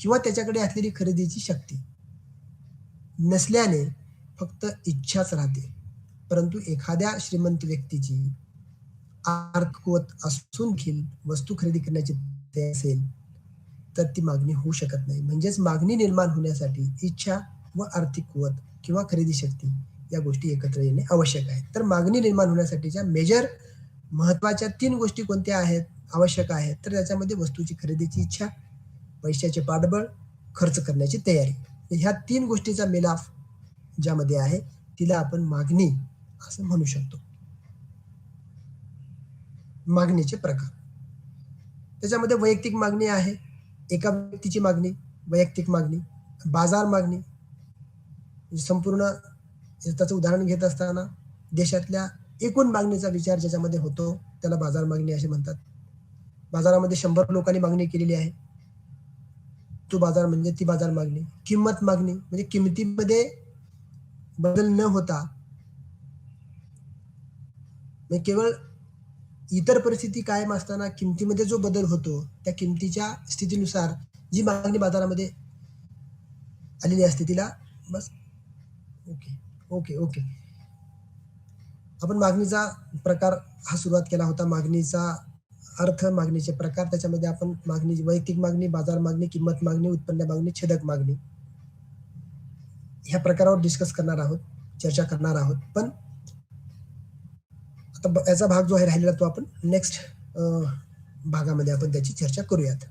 किंवा त्याच्याकडे असलेली खरेदीची शक्ती नसल्याने फक्त इच्छाच राहते. परंतु एखाद्या श्रीमंत व्यक्तीची आर्थिक कुवत असून देखील वस्तू खरेदी करण्याची तयारी असेल, तर ती मागणी होऊ शकत नाही. म्हणजेच मागणी निर्माण होण्यासाठी इच्छा व आर्थिक कुवत किंवा खरेदी शक्ती या गोष्टी एकत्र येणे आवश्यक आहे. तर मागणी निर्माण होण्यासाठीच्या मेजर महत्त्वाच्या 3 गोष्टी कोणत्या आहेत, आवश्यक आहेत? तर त्याच्यामध्ये वस्तूची खरेदीची इच्छा, पैशाचे पाठबळ, खर्च करण्याची तयारी. ह्या 3 गोष्टीचा मिलाफ ज्यामध्ये आहे, तिला आपण मागणी असं म्हणू शकतो. मागणीचे प्रकार. त्याच्यामध्ये वैयक्तिक मागणी आहे, एका व्यक्तीची मागणी, वैयक्तिक मागणी, बाजार मागणी. संपूर्ण त्याचं उदाहरण घेत असताना देशातल्या एकूण मागणीचा विचार ज्याच्यामध्ये होतो, त्याला बाजार मागणी असे म्हणतात. बाजारामध्ये 100 लोकांनी मागणी केलेली आहे. तो बाजार म्हणजे ती बाजार मागणी. किंमत मागणी म्हणजे किमतीमध्ये बदल न होता म्हणजे केवळ इतर परिस्थिती कायम असताना किमतीमध्ये जो बदल होतो, त्या किमतीच्या स्थितीनुसार जी मागणी बाजारामध्ये आलेली असते तिला बस ओके, ओके, ओके. आपण मागणीचा प्रकार हा सुरुवात केला होता. मागणीचा अर्थ, मागणीचे प्रकार, त्याच्यामध्ये आपण मागणी, वैयक्तिक मागणी, बाजार मागणी, किंमत मागणी, उत्पन्न मागणी, छेदक मागणी ह्या प्रकारावर डिस्कस करणार आहोत, चर्चा करणार आहोत. पण आता याचा भाग जो आहे राहिलेला तो आपण नेक्स्ट भागामध्ये आपण त्याची चर्चा करूयात.